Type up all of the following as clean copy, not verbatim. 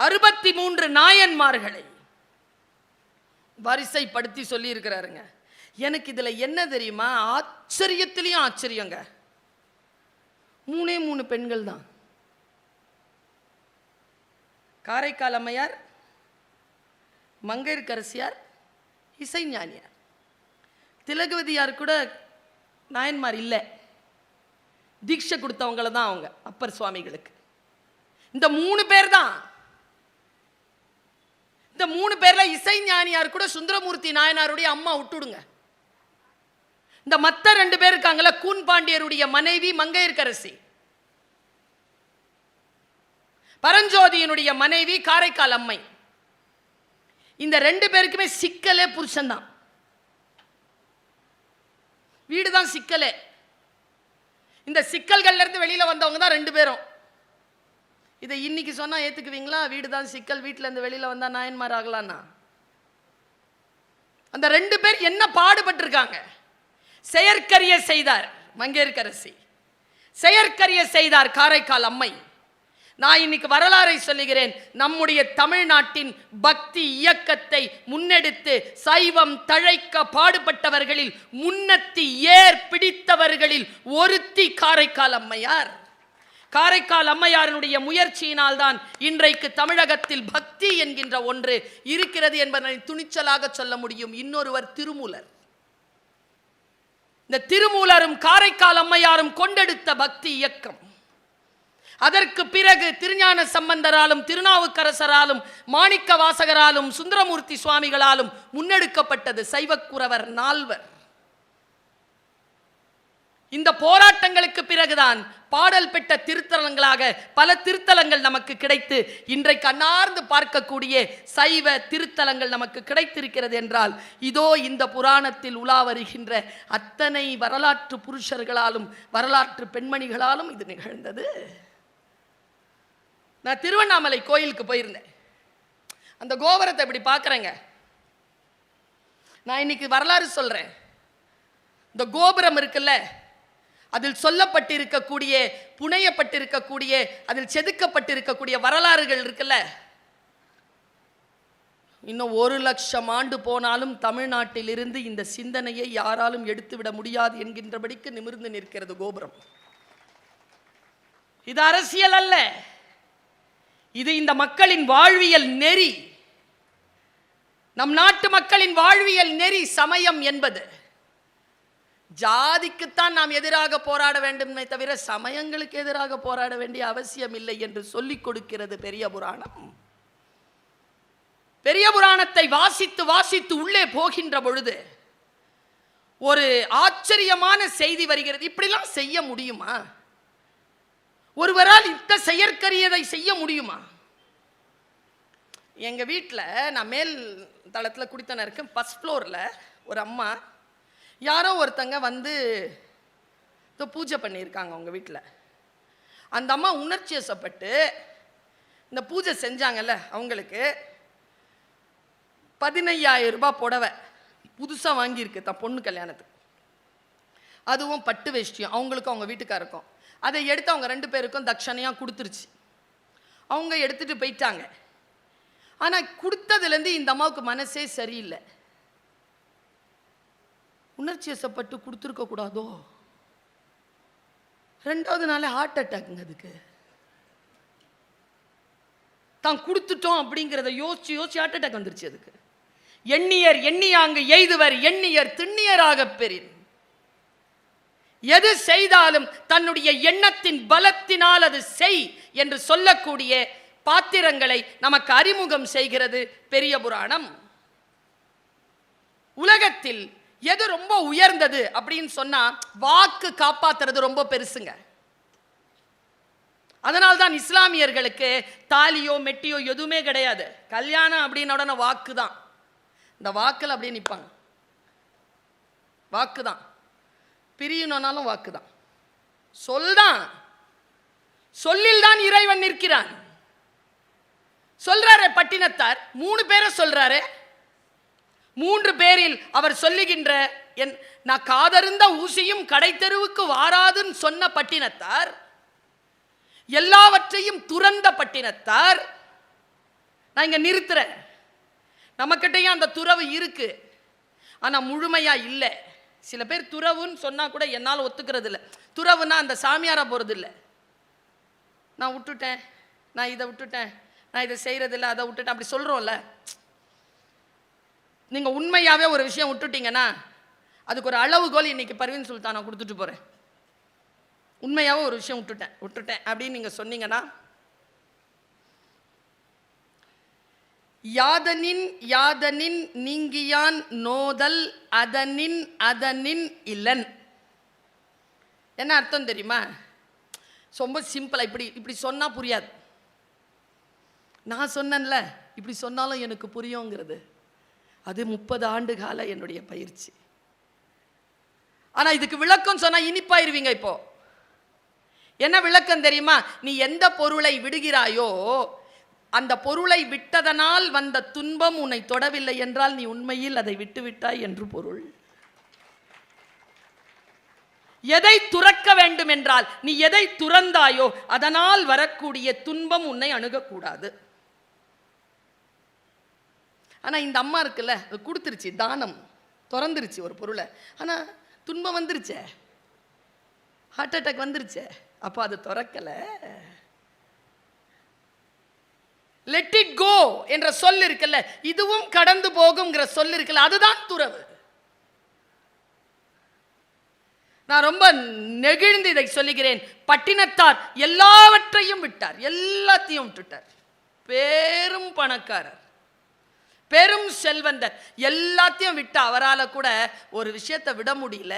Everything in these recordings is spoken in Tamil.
63 நாயன்மார்களை வரிசைப்படுத்தி சொல்லி இருக்கிறாருங்க. எனக்கு இதுல என்ன தெரியுமா, ஆச்சரியத்திலையும் ஆச்சரியங்க. 3 பெண்கள் தான். காரைக்கால் அம்மையார், மங்கையர்க்கரசியார், இசைஞானியார். திலகவதியார் கூட நாயன்மார் இல்லை, தீட்சை கொடுத்தவங்கள தான் அவங்க அப்பர் சுவாமிகளுக்கு. இந்த 3 பேர் தான். இந்த 3 பேர்ல இசைஞானியார் கூட சுந்தரமூர்த்தி நாயனாருடைய அம்மா விட்டுடுங்க. இந்த மற்ற 2 பேர் இருக்காங்கல்ல, கூன் பாண்டியருடைய மனைவி மங்கையர்க்கரசி, பரஞ்சோதியினுடைய மனைவி காரைக்கால் அம்மை. இந்த 2 பேருக்குமே சிக்கலே புருஷன் தான், வீடுதான் சிக்கலே. இந்த சிக்கல்கள்ல இருந்து வெளியில வந்தவங்க தான் 2 பேரும். இதை இன்னைக்கு சொன்னா ஏத்துக்குவீங்களா? வீடுதான் சிக்கல், வீட்டுல இருந்து வெளியில வந்தா நாயன்மார் ஆகலான்னா? அந்த 2 பேர் என்ன பாடுபட்டு இருக்காங்க. செயற்கரிய செய்தார் மங்கையர்க்கரசி, செயற்கரிய செய்தார் காரைக்கால் அம்மை. நான் இன்னைக்கு வரலாறை சொல்லுகிறேன். நம்முடைய தமிழ்நாட்டின் பக்தி இயக்கத்தை முன்னெடுத்து சைவம் தழைக்க பாடுபட்டவர்களில் முன்னத்தி ஏர் பிடித்தவர்களில் ஒருத்தி காரைக்கால் அம்மையார். காரைக்கால் அம்மையாருடைய முயற்சியினால் தான் இன்றைக்கு தமிழகத்தில் பக்தி என்கின்ற ஒன்று இருக்கிறது என்பதை துணிச்சலாக சொல்ல முடியும். இன்னொருவர் திருமூலர். இந்த திருமூலரும் காரைக்கால் அம்மையாரும் கொண்டெடுத்த பக்தி இயக்கம். அதற்கு பிறகு திருஞான சம்பந்தராலும் திருநாவுக்கரசராலும் மாணிக்க வாசகராலும் சுந்தரமூர்த்தி சுவாமிகளாலும் முன்னெடுக்கப்பட்டது சைவக்குறவர் நால்வர். இந்த போராட்டங்களுக்கு பிறகுதான் பாடல் பெற்ற திருத்தலங்களாக பல திருத்தலங்கள் நமக்கு கிடைத்து இன்றைக்கு அன்னார்ந்து பார்க்கக்கூடிய சைவ திருத்தலங்கள் நமக்கு கிடைத்திருக்கிறது என்றால், இதோ இந்த புராணத்தில் உலா வருகின்ற அத்தனை வரலாற்று புருஷர்களாலும் வரலாற்று பெண்மணிகளாலும் இது நிகழ்ந்தது. நான் திருவண்ணாமலை கோயிலுக்கு போயிருந்தேன். அந்த கோபுரத்தை இப்படி பார்க்குறேங்க. நான் இன்னைக்கு வரலாறு சொல்றேன். இந்த கோபுரம் இருக்குல்ல, அதில் சொல்லப்பட்டிருக்கக்கூடிய, புனையப்பட்டிருக்கக்கூடிய, அதில் செதுக்கப்பட்டிருக்கக்கூடிய வரலாறுகள் இருக்குல்ல, இன்னும் 1,00,000 ஆண்டு போனாலும் தமிழ்நாட்டில் இருந்து இந்த சிந்தனையை யாராலும் எடுத்துவிட முடியாது என்கின்றபடிக்கு நிமிர்ந்து நிற்கிறது கோபுரம். இது அரசியல் அல்ல, இது இந்த மக்களின் வாழ்வியல் நெறி. நம் நாட்டு மக்களின் வாழ்வியல் நெறி சமயம் என்பது. ஜாதிக்குத்தான் நாம் எதிராக போராட வேண்டுமே தவிர சமயங்களுக்கு எதிராக போராட வேண்டிய அவசியம் இல்லை என்று சொல்லிக் கொடுக்கிறது பெரிய புராணம். பெரிய புராணத்தை வாசித்து வாசித்து உள்ளே போகின்ற பொழுது ஒரு ஆச்சரியமான செய்தி வருகிறது. இப்படிலாம் செய்ய முடியுமா? ஒருவரால் இந்த செயற்கரியதை செய்ய முடியுமா? எங்க வீட்டில் நான் மேல் தளத்தில் குடித்தன இருக்கேன். ஃபர்ஸ்ட் ஃப்ளோரில் ஒரு அம்மா, யாரோ ஒருத்தங்க வந்து பூஜை பண்ணியிருக்காங்க அவங்க வீட்டில். அந்த அம்மா உணர்ச்சி வசப்பட்டு இந்த பூஜை செஞ்சாங்கல்ல, அவங்களுக்கு 15,000 ரூபாய் புடவை புதுசாக வாங்கியிருக்கு தான் பொண்ணு கல்யாணத்துக்கு. அதுவும் பட்டு வேஷ்டியும் அவங்களுக்கும் அவங்க வீட்டுக்காருக்கும். அதை எடுத்து அவங்க 2 பேருக்கும் தட்சணையாக கொடுத்துருச்சு. அவங்க எடுத்துகிட்டு போயிட்டாங்க. ஆனால் கொடுத்ததுலேருந்து இந்த அம்மாவுக்கு மனசே சரியில்லை. உணர்ச்சி வசப்பட்டு கொடுத்துருக்க கூடாதோ? 2வது நாள் ஹார்ட் அட்டாக்குங்க. அதுக்கு தான் கொடுத்துட்டோம் அப்படிங்கிறத யோசிச்சு யோசிச்சு ஹார்ட் அட்டாக் வந்துருச்சு அதுக்கு. எண்ணியர் எண்ணியாங்கு எய்துவர் எண்ணியர் திண்ணியராக பெறின். எது செய்தாலும் தன்னுடைய எண்ணத்தின் பலத்தினால் அது செய் என்று சொல்லக்கூடிய பாத்திரங்களை நமக்கு அறிமுகம் செய்கிறது பெரிய புராணம். உலகத்தில் எது ரொம்ப உயர்ந்தது அப்படின்னு சொன்னா வாக்கு காப்பாத்துறது ரொம்ப பெருசுங்க. அதனால்தான் இஸ்லாமியர்களுக்கு தாலியோ மெட்டியோ எதுவுமே கிடையாது. கல்யாணம் அப்படின்ன உடனே வாக்கு தான். இந்த வாக்கில் அப்படியே நிற்பாங்க. வாக்கு தான். பிரியணும்னாலும் வாக்கு தான். சொல்தான். சொல்லில் தான் இறைவன் நிற்கிறான். சொல்றாரு பட்டினத்தார் 3 பேரை சொல்றாரு. 3 பேரில் அவர் சொல்லுகின்ற நான் காதருந்த ஊசியும் கடை தெருவுக்கு வாராதுன்னு சொன்ன பட்டினத்தார், எல்லாவற்றையும் துறந்த பட்டினத்தார், நான் இங்க நிறுத்துறேன். நம்மக்கிட்டையும் அந்த துறவு இருக்கு, ஆனா முழுமையா இல்லை. சில பேர் துறவுன்னு சொன்னா கூட என்னால் ஒத்துக்கிறது இல்லை. துறவுன்னா அந்த சாமியாரா போறது இல்லை. நான் விட்டுட்டேன், நான் இதை விட்டுட்டேன், நான் இதை செய்யறது இல்லை, அதை விட்டுட்டேன், அப்படி சொல்றோம்ல. நீங்க உண்மையாவே ஒரு விஷயம் விட்டுட்டீங்கன்னா அதுக்கு ஒரு அளவுகோல் இன்னைக்கு பர்வீன் சுல்தானா கொடுத்துட்டு போறேன். உண்மையாவே ஒரு விஷயம் விட்டுட்டேன் அப்படின்னு நீங்க சொன்னீங்கன்னா, யாதனின் யாதனின் நீங்கியான் நோதல் அதனின் இல்லன். என்ன அர்த்தம் தெரியுமா? ரொம்ப சிம்பிளா இப்படி சொன்னா புரியாது. நான் சொன்னேன்ல, இப்படி சொன்னாலும் எனக்கு புரியுங்கிறது. அது 30 ஆண்டு கால என்னுடைய பயிற்சி. ஆனா இதுக்கு விளக்கம் சொன்னா இனிப்பாயிருவீங்க. இப்போ என்ன விளக்கம் தெரியுமா? நீ எந்த பொருளை விடுகிறாயோ அந்த பொருளை விட்டதனால் வந்த துன்பம் உன்னை தொடவில்லை என்றால் நீ உண்மையில் அதை விட்டுவிட்டாய் என்று பொருள். எதை துறக்க வேண்டும் என்றால் நீ எதை துறந்தாயோ அதனால் வரக்கூடிய துன்பம் உன்னை அணுகக்கூடாது. ஆனா இந்த அம்மா இருக்குல்ல, கொடுத்துருச்சு, தானம் திறந்துருச்சு ஒரு பொருளை, ஆனா துன்பம் வந்துருச்சே, ஹார்ட் அட்டாக் வந்துருச்சே, அப்போ அது திறக்கல. லெட் இட் கோ என்ற சொல் இருக்குல்ல, இதுவும் கடந்து போகும்ங்கிற சொல் இருக்குல்ல, அதுதான் துறவு. நான் ரொம்ப நெகிழ்ந்து இதை சொல்லுகிறேன். பட்டினத்தார் எல்லாவற்றையும் விட்டார், எல்லாத்தையும் விட்டுட்டார். பெரும் பணக்காரர், பெரும் செல்வந்தர், எல்லாத்தையும் விட்டு அவரால் கூட ஒரு விஷயத்தை விட முடியல.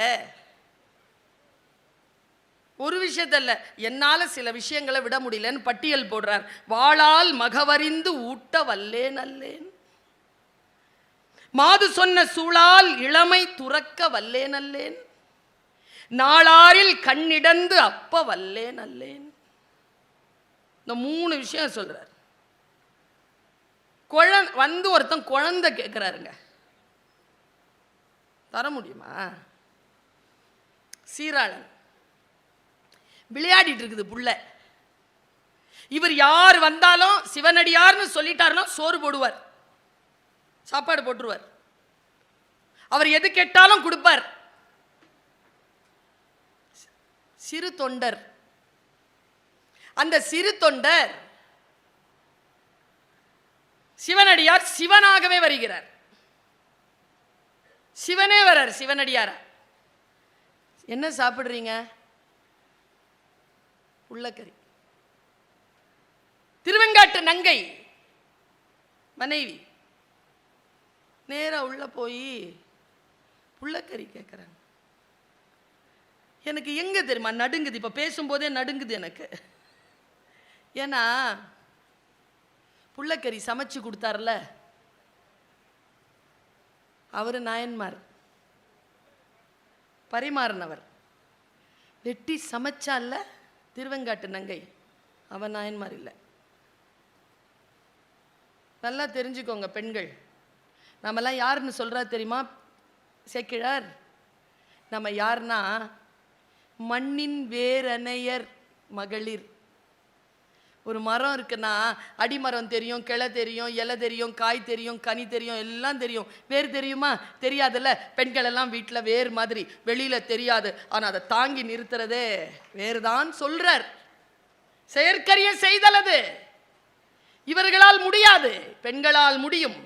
ஒரு விஷயத்த இல்ல, என்னால சில விஷயங்களை விட முடியலன்னு பட்டியல் போடுறார். வாளால் மகவறிந்து ஊட்ட வல்லேன் அல்லேன், மாது சொன்ன சூழால் இளமை துறக்க வல்லேன் அல்லேன், நாளாரில் கண்ணிடந்து அப்ப வல்லேன் அல்லேன். இந்த 3 விஷயம் சொல்றார். வந்து ஒருத்தன் குழந்தை கேட்கிறாருங்க, தர முடியுமா? சீராளன் விளையாடிட்டு இருக்குது புள்ள. இவர் யார் வந்தாலும் சிவனடியார்னு சொல்லிட்டாருன்னா சோறு போடுவார், சாப்பாடு போட்டுருவார். அவர் எது கேட்டாலும் கொடுப்பார். சிறு தொண்டர், அந்த சிறு தொண்டர் சிவனடியார் சிவனாகவே வருகிறார். சிவனே வரார் சிவனடியார. என்ன சாப்பிடுறீங்க? புள்ளக்கறி. திருவெங்காட்டு நங்கை மனைவி நேரா உள்ள போய் புள்ளக்கறி கேட்கிறாங்க. எனக்கு எங்க தெரியுமா நடுங்குது, இப்ப பேசும்போதே நடுங்குது எனக்கு. ஏன்னா புள்ளக்கறி சமைச்சு கொடுத்தார்ல அவரு நாயன்மார், பரிமாறினவர். வெட்டி சமைச்சால திருவெங்காட்டு நங்கை, அவன் நாயன்மார் இல்லை. நல்லா தெரிஞ்சுக்கோங்க பெண்கள், நம்மெல்லாம் யாருன்னு சொல்றா தெரியுமா? சேக்கிழார் நம்ம யாருன்னா மண்ணின் வேரணையர் மகளிர். ஒரு மரம் இருக்குன்னா அடிமரம் தெரியும், கிளை தெரியும், இலை தெரியும், காய் தெரியும், கனி தெரியும், எல்லாம் தெரியும். வேர் தெரியுமா? தெரியாதுல்ல. பெண்கள் எல்லாம் வீட்டில் வேர் மாதிரி, வெளியில தெரியாது, ஆனால் அதை தாங்கி நிறுத்துறதே வேறுதான் சொல்றார். செயற்கரிய செய்தலது இவர்களால் முடியாது, பெண்களால் முடியும்.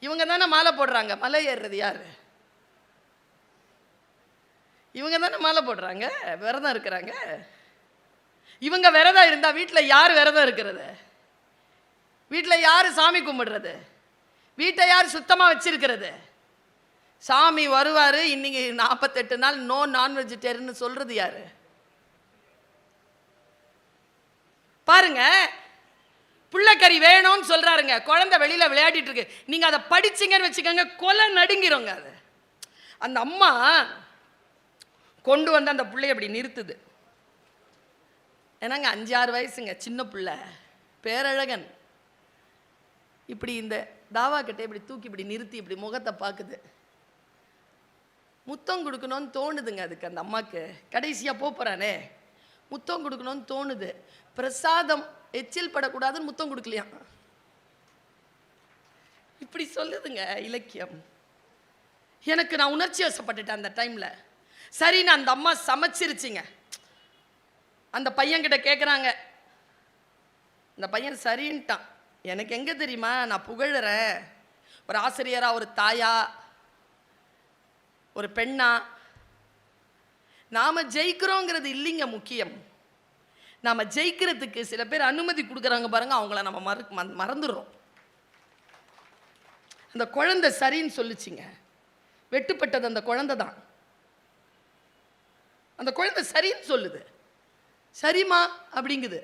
இவங்க தானே மாலை போடுறாங்க. மலை ஏறுறது யாரு? இவங்க தானே மாலை போடுறாங்க, விரதம் இருக்கிறாங்க. இவங்க விரதம் இருந்தா வீட்டில் யார் விரதம் இருக்கிறது? வீட்டில் யார் சாமி கும்பிடுறது? வீட்டை யார் சுத்தமாக வச்சிருக்கிறது? சாமி வருவார், இன்னைக்கு 48 நாள் நோ நான் வெஜிடேரியன் சொல்றது யாரு? பாருங்க, புள்ளக்கறி வேணும்னு சொல்றாருங்க. குழந்தை வெளியில விளையாடிட்டு இருக்கு, நீங்க அதை படிச்சீங்கன்னு வச்சுக்கோங்க, கொலை நடுங்கிறோங்க. அது அந்த அம்மா கொண்டு வந்து அந்த பிள்ளைய அப்படி நிறுத்துது. ஏன்னாங்க 5-6 வயசுங்க, சின்ன பிள்ளை, பேரழகன். இப்படி இந்த தாவா கிட்ட இப்படி தூக்கி இப்படி நிறுத்தி இப்படி முகத்தை பார்க்குது. முத்தம் கொடுக்கணும்னு தோணுதுங்க அதுக்கு, அந்த அம்மாக்கு. கடைசியாக போகிறானே முத்தம் கொடுக்கணும்னு தோணுது. பிரசாதம் எச்சில் படக்கூடாதுன்னு முத்தம் கொடுக்கலையா? இப்படி சொல்லுதுங்க இலக்கியம். எனக்கு நான் உணர்ச்சி வசப்பட்டுட்டேன் அந்த டைம்ல. சரின்னு அந்த அம்மா சமைச்சிருச்சுங்க. அந்த பையன்கிட்ட கேட்குறாங்க, அந்த பையன் சரின்ட்டான். எனக்கு எங்க தெரியுமா, நான் புகழறேன் ஒரு ஆசிரியரா, ஒரு தாயா, ஒரு பெண்ணா. நாம ஜெயிக்கிறோங்கிறது இல்லைங்க முக்கியம். நாம ஜெயிக்கிறதுக்கு சில பேர் அனுமதி கொடுக்குறாங்க பாருங்க, அவங்கள நம்ம மறந்துடுறோம். அந்த குழந்தை சரின்னு சொல்லுச்சுங்க. வெட்டுப்பட்டது அந்த குழந்தை தான். அந்த குழந்தை சரின்னு சொல்லுது. சரிமா அப்படிங்குது.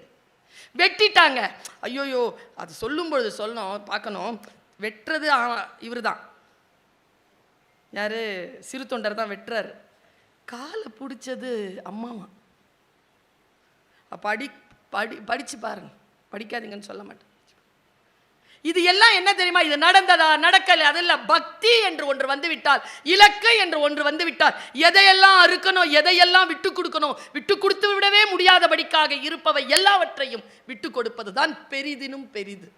வெட்டிட்டாங்க. ஐயோயோ, அது சொல்லும் பொழுது சொல்லணும், பார்க்கணும். வெட்டுறது இவர் தான், யாரு, சிறு தொண்டர் தான் வெட்டுறாரு. காலை பிடிச்சது அம்மாவா. படிச்சு பாருங்க, படிக்காதீங்கன்னு சொல்ல மாட்டேன். இது எல்லாம் என்ன தெரியுமா, இது நடந்ததா நடக்கல அதெல்லாம். பக்தி என்று ஒன்று வந்துவிட்டால், இலக்கு என்று ஒன்று வந்துவிட்டால், எதையெல்லாம் அறுக்கணும், எதையெல்லாம் விட்டு கொடுக்கணும், விட்டு கொடுத்து விடவே முடியாதபடிக்காக இருப்பவை எல்லாவற்றையும் விட்டு கொடுப்பது தான் பெரிதினும் பெரிது.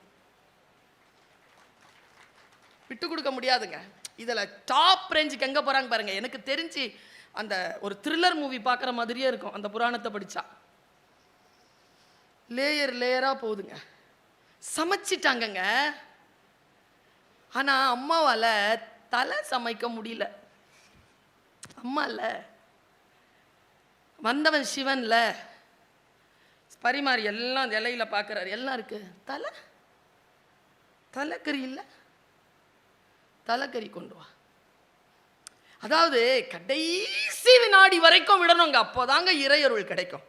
விட்டு கொடுக்க முடியாதுங்க. இதில் டாப் ரேஞ்சுக்கு எங்கே போகிறாங்க பாருங்க. எனக்கு தெரிஞ்சு அந்த ஒரு த்ரில்லர் மூவி பார்க்குற மாதிரியே இருக்கும் அந்த புராணத்தை படித்தா. லேயர் லேயராக போகுதுங்க. சமைச்சிட்டாங்கங்க. ஆனால் அம்மாவால் தலை சமைக்க முடியல. அம்மா இல்லை, வந்தவன் சிவன்ல பரிமாறி எல்லாம் இலையில பார்க்குறாரு, எல்லாம் இருக்கு. தலைக்கறி இல்லை, தலைக்கறி கொண்டு வா. அதாவது கடைசி வினாடி வரைக்கும் விடணுங்க, அப்போதாங்க இறையருள் கிடைக்கும்.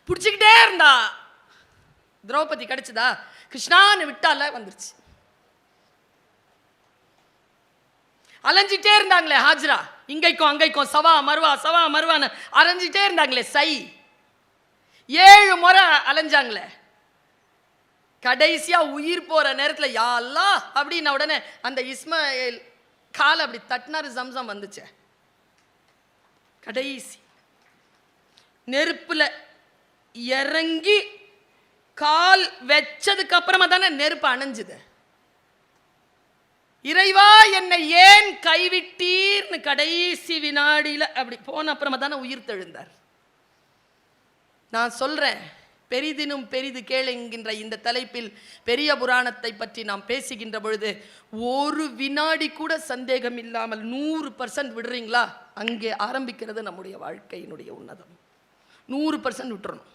பிடிச்சிக்கிட்டே இருந்தா திரௌபதி கிடைச்சதா, கிருஷ்ணான்னு விட்டால வந்துருச்சு. அலைஞ்சிட்டே இருந்தாங்களே ஹாஜரா, இங்கைக்கும் அங்கைக்கும் சவா மருவான்னு அலைஞ்சிட்டே இருந்தாங்களே. 7 முறை அலைஞ்சாங்களே. கடைசியா உயிர் போற நேரத்தில் யா அல்லாஹ் அப்படின்ன உடனே அந்த இஸ்மாயில் காலை அப்படி தட்டினாரு, ஜம்சம் வந்துச்சு. கடைசி நெருப்புல இறங்கி கால் வச்சதுக்கு அப்புறமா தானே நெருப்பு அணைஞ்சுது. இறைவா என்னை ஏன் கைவிட்டீர்னு கடைசி வினாடியில அப்படி போன அப்புறமா தானே உயிர் தெழுந்தார். நான் சொல்றேன், பெரிதினும் பெரிது கேளுங்கின்ற இந்த தலைப்பில் பெரிய புராணத்தை பற்றி நாம் பேசுகின்ற பொழுது ஒரு வினாடி கூட சந்தேகம் இல்லாமல் 100% விடுறீங்களா, அங்கே ஆரம்பிக்கிறது நம்முடைய வாழ்க்கையினுடைய உன்னதம். 100% விட்டுறணும்.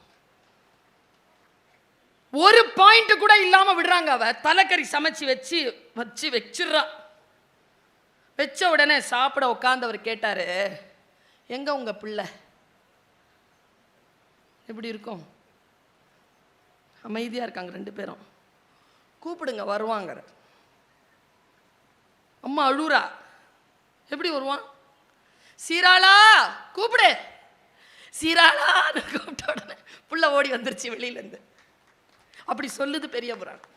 ஒரு பாயிண்ட் கூட இல்லாம விடுறாங்க. அவ தலைக்கறி சமைச்சு வச்சிடுறா. வச்ச உடனே சாப்பிட உட்கார்ந்தவர் கேட்டாரு, எங்க உங்க பிள்ளை? எப்படி இருக்கும்? அமைதியா இருக்காங்க 2 பேரும். கூப்பிடுங்க வருவாங்க. அம்மா அழுறா. எப்படி வருவான்? சீராளா கூப்பிடு, சீராளான்னு கூப்பிட்ட உடனே புள்ள ஓடி வந்துருச்சு வெளியில இருந்து. அப்படி சொல்லுது பெரிய புராணம்.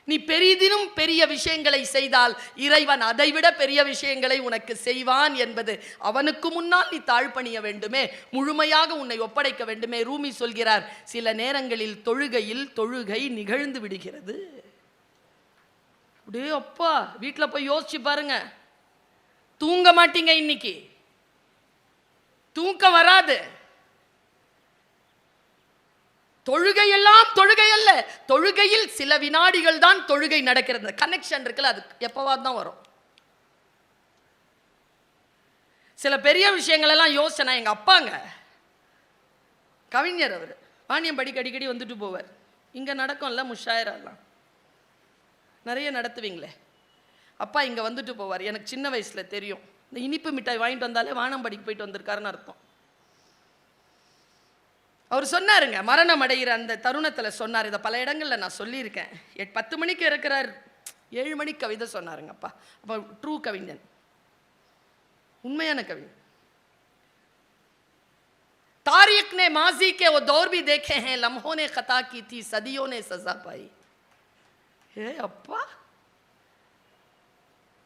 நீ பெரிதினும் பெரிய விஷயங்களை செய்தால் இறைவன் அதைவிட பெரிய விஷயங்களை உனக்கு செய்வான் என்பது அவனுக்கு முன்னால் நீ தாழ்பணிய வேண்டுமே, முழுமையாக உன்னை ஒப்படைக்க வேண்டுமே. ரூமி சொல்கிறார், சில நேரங்களில் தொழுகை நிகழ்ந்து விடுகிறது. அப்படியே அப்பா வீட்டில் போய் யோசிச்சு பாருங்க. தூங்க மாட்டீங்க, இன்னைக்கு தூக்கம் வராது. தொழுகையெல்லாம் தொழுகை அல்ல, தொழுகையில் சில வினாடிகள் தான் தொழுகை நடக்கிறது. கனெக்ஷன் இருக்குல்ல, அது எப்பவாது தான் வரும். சில பெரிய விஷயங்கள் எல்லாம் யோசனை. எங்க அப்பாங்க கவிஞர், அவர் வாணியம் படிக்க அடிக்கடி வந்துட்டு போவார். இங்க நடக்கும்ல முஷாயரெல்லாம் நிறைய நடத்துவீங்களே. அப்பா இங்க வந்துட்டு போவார். எனக்கு சின்ன வயசுல தெரியும், இந்த இனிப்பு மிட்டாய் வாங்கிட்டு வந்தாலே வானம்படிக்கு போயிட்டு வந்திருக்காருன்னு அர்த்தம். அவர் சொன்னாருங்க, மரணம் அடைகிற அந்த தருணத்தில் சொன்னார். இதை பல இடங்களில் நான் சொல்லியிருக்கேன். 10 மணிக்கு இருக்கிறார், 7 மணிக்கு கவிதை சொன்னாருங்க அப்பா. அப்போ ட்ரூ கவிஞன், உண்மையான கவிஞன். तारिक ने माजी के वो दौर भी देखे हैं, लम्हों ने खता की थी, सदियों ने सजा पाई. हे அப்பா,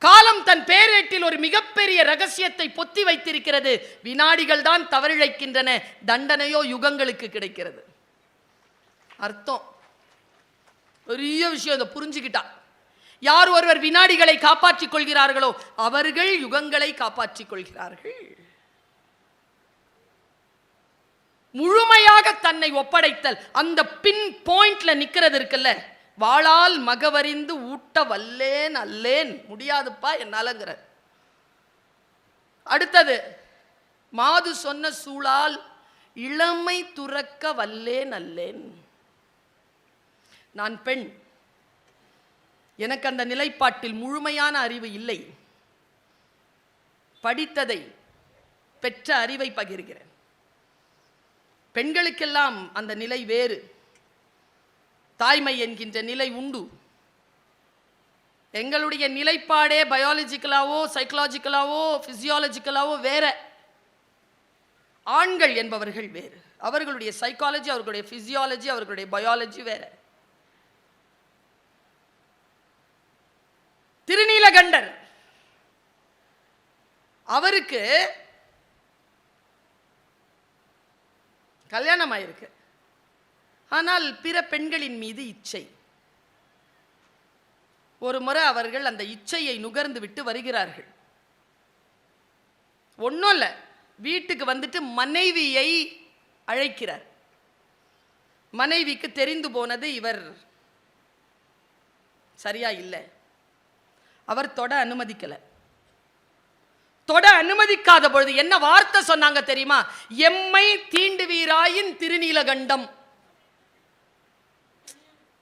காலம் தன் பேரேட்டில் ஒரு மிகப்பெரிய ரகசியத்தை பொத்தி வைத்திருக்கிறது. வினாடிகள் தான் தவறிழைக்கின்றன, தண்டனையோ யுகங்களுக்கு கிடைக்கிறது. அர்த்தம் பெரிய விஷயம். இதை புரிஞ்சுக்கிட்டா யார் ஒருவர் வினாடிகளை காப்பாற்றிக் கொள்கிறார்களோ அவர்கள் யுகங்களை காப்பாற்றிக் கொள்கிறார்கள். முழுமையாக தன்னை ஒப்படைத்தல், அந்த பின் பாயிண்ட்ல நிக்கிறது இருக்குல்ல, வாளால் மகவறிந்து ஊட்ட வல்லேன் அல்லேன், முடியாதுப்பா என்னாலங்கிற. அடுத்தது, மாது சொன்ன சூழால் இளமை துறக்க வல்லேன் அல்லேன். நான் பெண், எனக்கு அந்த நிலைப்பாட்டில் முழுமையான அறிவு இல்லை. படித்ததை, பெற்ற அறிவை பகிர்கிறேன். பெண்களுக்கெல்லாம் அந்த நிலை வேறு. தாய்மை என்கின்ற நிலை உண்டு. எங்களுடைய நிலைப்பாடே பயாலஜிக்கலாவோ சைக்கலாஜிக்கலாவோ பிசியாலஜிக்கலாவோ வேற. ஆண்கள் என்பவர்கள் வேறு. அவர்களுடைய சைக்காலஜி, அவர்களுடைய பிசியாலஜி, அவர்களுடைய பயாலஜி வேற. திருநீலகண்டர் அவருக்கு கல்யாணம் ஆயிருக்கு, ஆனால் பிற பெண்களின் மீது இச்சை. ஒரு முறை அவர்கள் அந்த இச்சையை நுகர்ந்து விட்டு வருகிறார்கள். ஒன்றும் இல்லை, வீட்டுக்கு வந்துட்டு மனைவியை அழைக்கிறார். மனைவிக்கு தெரிந்து போனது இவர் சரியா இல்லை. அவர் தொட அனுமதிக்கல. தொட அனுமதிக்காத பொழுது என்ன வார்த்தை சொன்னாங்க தெரியுமா? எம்மை தீண்டுவீராயின் திருநீலகண்டம்.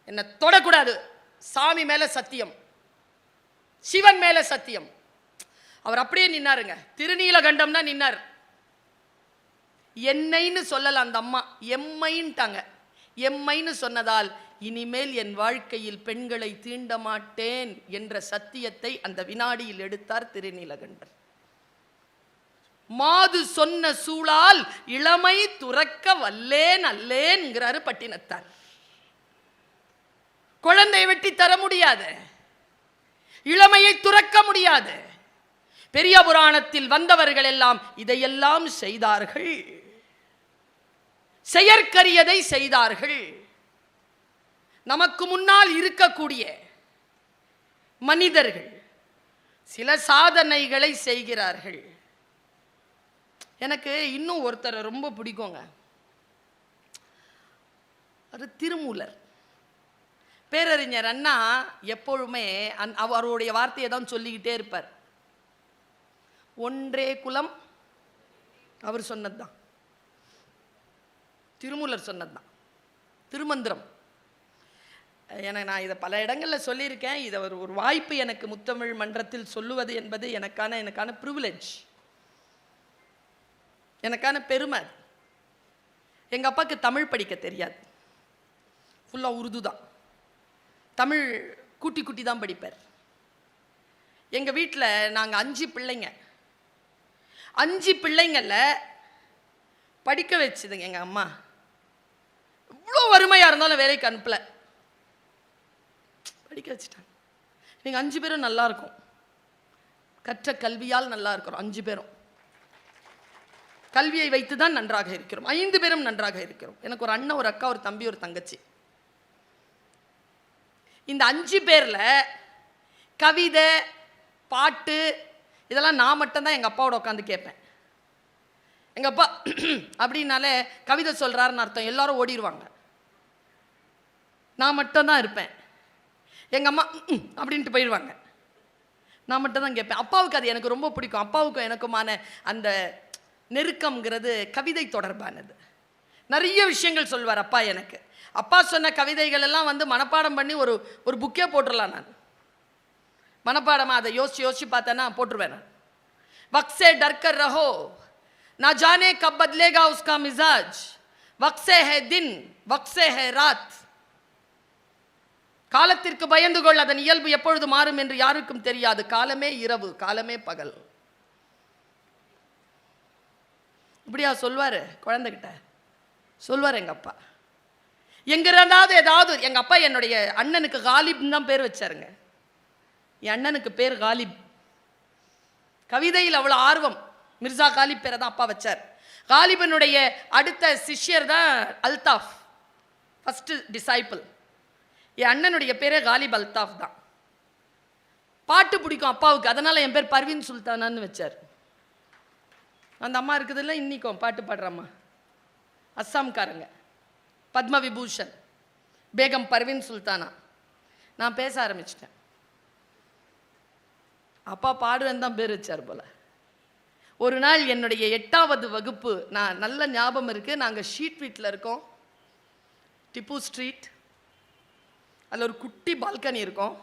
என்ன தொடக்கூடாது, சாமி மேல சத்தியம், சிவன் மேல சத்தியம். அவர் அப்படியே நின்னாருங்க. திருநீலகண்டம்னா நின்னார். என்னைன்னு சொல்லல அந்த அம்மா, எம்மைன்ட்டாங்க. எம்மைன்னு சொன்னதால் இனிமேல் என் வாழ்க்கையில் பெண்களை தீண்ட மாட்டேன் என்ற சத்தியத்தை அந்த வினாடியில் எடுத்தார் திருநீலகண்டர். மாது சொன்ன சூழால் இளமை துறக்க வல்லேன் அல்லேன்ங்கிறாரு பட்டினத்தார். குழந்தை வெட்டி தர முடியாது, இளமையை துறக்க முடியாது. பெரிய புராணத்தில் வந்தவர்கள் எல்லாம் இதையெல்லாம் செய்தார்கள். செயற்கரியதை செய்தார்கள். நமக்கு முன்னால் இருக்கக்கூடிய மனிதர்கள் சில சாதனைகளை செய்கிறார்கள். எனக்கு இன்னும் ஒருத்தரை ரொம்ப பிடிக்குங்க. அது திருமூலர். பேரறிஞர் அண்ணா எப்பொழுதுமே அவருடைய வார்த்தையை தான் சொல்லிக்கிட்டே இருப்பார். ஒன்றே குலம், அவர் சொன்னதுதான், திருமூலர் சொன்னதுதான், திருமந்திரம். எனக்கு நான் இதை பல இடங்களில் சொல்லியிருக்கேன். இதை ஒரு வாய்ப்பு எனக்கு முத்தமிழ் மன்றத்தில் சொல்லுவது என்பது எனக்கான ப்ரிவிலேஜ், எனக்கான பெருமை. எங்கள் அப்பாவுக்கு தமிழ் படிக்க தெரியாது, ஃபுல்லாக உருது தான். தமிழ் கூட்டி கூட்டி தான் படிப்பார். எங்கள் வீட்டில் நாங்கள் 5 பிள்ளைங்க. 5 பிள்ளைங்கள படிக்க வச்சுதுங்க எங்கள் அம்மா. இவ்வளோ வறுமையாக இருந்தாலும் வேலைக்கு அனுப்பலை, படிக்க வச்சுட்டாங்க. நீங்கள் 5 பேரும் நல்லா இருக்கும், கற்ற கல்வியால் நல்லா இருக்கிறோம். 5 பேரும் கல்வியை வைத்து தான் நன்றாக இருக்கிறோம். 5 பேரும் நன்றாக இருக்கிறோம். எனக்கு ஒரு அண்ணன், ஒரு அக்கா, ஒரு தம்பி, ஒரு தங்கச்சி. இந்த 5 பேர்ல கவிதை, பாட்டு இதெல்லாம் நான் மட்டும்தான் எங்கள் அப்பாவோட உட்காந்து கேட்பேன். எங்கள் அப்பா அப்படின்னாலே கவிதை சொல்கிறாருன்னு அர்த்தம், எல்லாரும் ஓடிடுவாங்க. நான் மட்டும்தான் இருப்பேன். எங்கள் அம்மா அப்படின்ட்டு போயிடுவாங்க. நான் மட்டும்தான் கேட்பேன். அப்பாவுக்கு அது எனக்கு ரொம்ப பிடிக்கும். அப்பாவுக்கும் எனக்குமான அந்த நெருக்கம்ங்கிறது கவிதை தொடர்பானது. நிறைய விஷயங்கள் சொல்வார் அப்பா எனக்கு. அப்பா சொன்ன கவிதைகள் எல்லாம் மனப்பாடம் பண்ணி ஒரு புக்கே போட்டுடலாம். நான் மனப்பாடமாக அதை யோசிச்சு பார்த்தேன்னா போட்டுருவேன். நான் வக்ஸே டர்கர் ரஹோ, ना जाने कब बदलेगा उसका मिजाज, वक्से है दिन वक्से है रात. காலத்திற்கு பயந்து கொள், அதன் இயல்பு எப்பொழுது மாறும் என்று யாருக்கும் தெரியாது. காலமே இரவு, காலமே பகல். இப்படியா சொல்வாரு குழந்தைகிட்ட? சொல்வார் எங்க அப்பா. எங்க இருந்தாவது ஏதாவது, எங்க அப்பா என்னுடைய அண்ணனுக்கு காலிப் தான் பேர் வச்சாருங்க. என் அண்ணனுக்கு பேர் காலிப். கவிதையில் அவ்வளோ ஆர்வம். மிர்சா காலிப் பேரை தான் அப்பா வச்சார். காலிபனுடைய அடுத்த சிஷ்யர் தான் அல்தாஃப், ஃபர்ஸ்ட் டிசைபிள். என் அண்ணனுடைய பேரே காலிப் அல்தாஃப் தான். பாட்டு பிடிக்கும் அப்பாவுக்கு, அதனால் என் பேர் பர்வீன் சுல்தானான்னு வச்சார். அந்த அம்மா இருக்குதுல்ல இன்னிக்கும் பாட்டு பாடுறம்மா, அஸ்ஸாம்காரங்க, பத்ம விபூஷன் பேகம் பர்வீன் சுல்தானா. நான் பேச ஆரம்பிச்சிட்டேன். அப்பா பாடுவேன் தான் பேர் வச்சார் போல. ஒரு நாள் என்னுடைய 8வது வகுப்பு, நான் நல்ல ஞாபகம் இருக்குது, நாங்கள் ஷீட் வீட்டில் இருக்கோம், டிப்பு ஸ்ட்ரீட். அதில் ஒரு குட்டி பால்கனி இருக்கும்.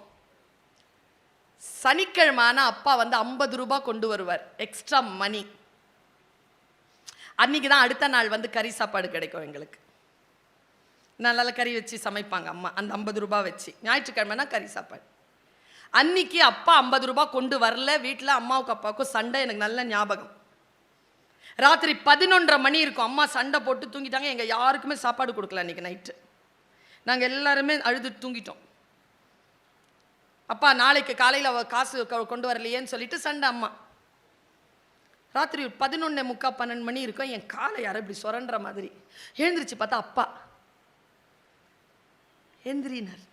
சனிக்கிழமான அப்பா வந்து 50 ரூபாய் கொண்டு வருவார், எக்ஸ்ட்ரா மணி. அன்றைக்கி தான் அடுத்த நாள் வந்து கறி சாப்பாடு கிடைக்கும் எங்களுக்கு. நல்லா கறி வச்சு சமைப்பாங்க அம்மா, அந்த 50 ரூபாய் வச்சு. ஞாயிற்றுக்கிழமைனா கறி சாப்பாடு. அன்னைக்கு அப்பா 50 ரூபாய் கொண்டு வரல. வீட்டில் அம்மாவுக்கு அப்பாவுக்கும் சண்டை, எனக்கு நல்ல ஞாபகம். ராத்திரி 11:30 மணி இருக்கும். அம்மா சண்டை போட்டு தூங்கிட்டாங்க. எங்கள் யாருக்குமே சாப்பாடு கொடுக்கல அன்றைக்கி நைட்டு. நாங்கள் எல்லாருமே அழுது தூங்கிட்டோம். அப்பா நாளைக்கு காலையில் காசு கொண்டு வரலையேன்னு சொல்லிட்டு சண்டை. அம்மா ராத்திரி 11:45 12 மணி இருக்கும். என் காலை யாரும் இப்படி சுரண்டுற மாதிரி எழுந்திரிச்சு பார்த்தா அப்பா எந்திரினார்.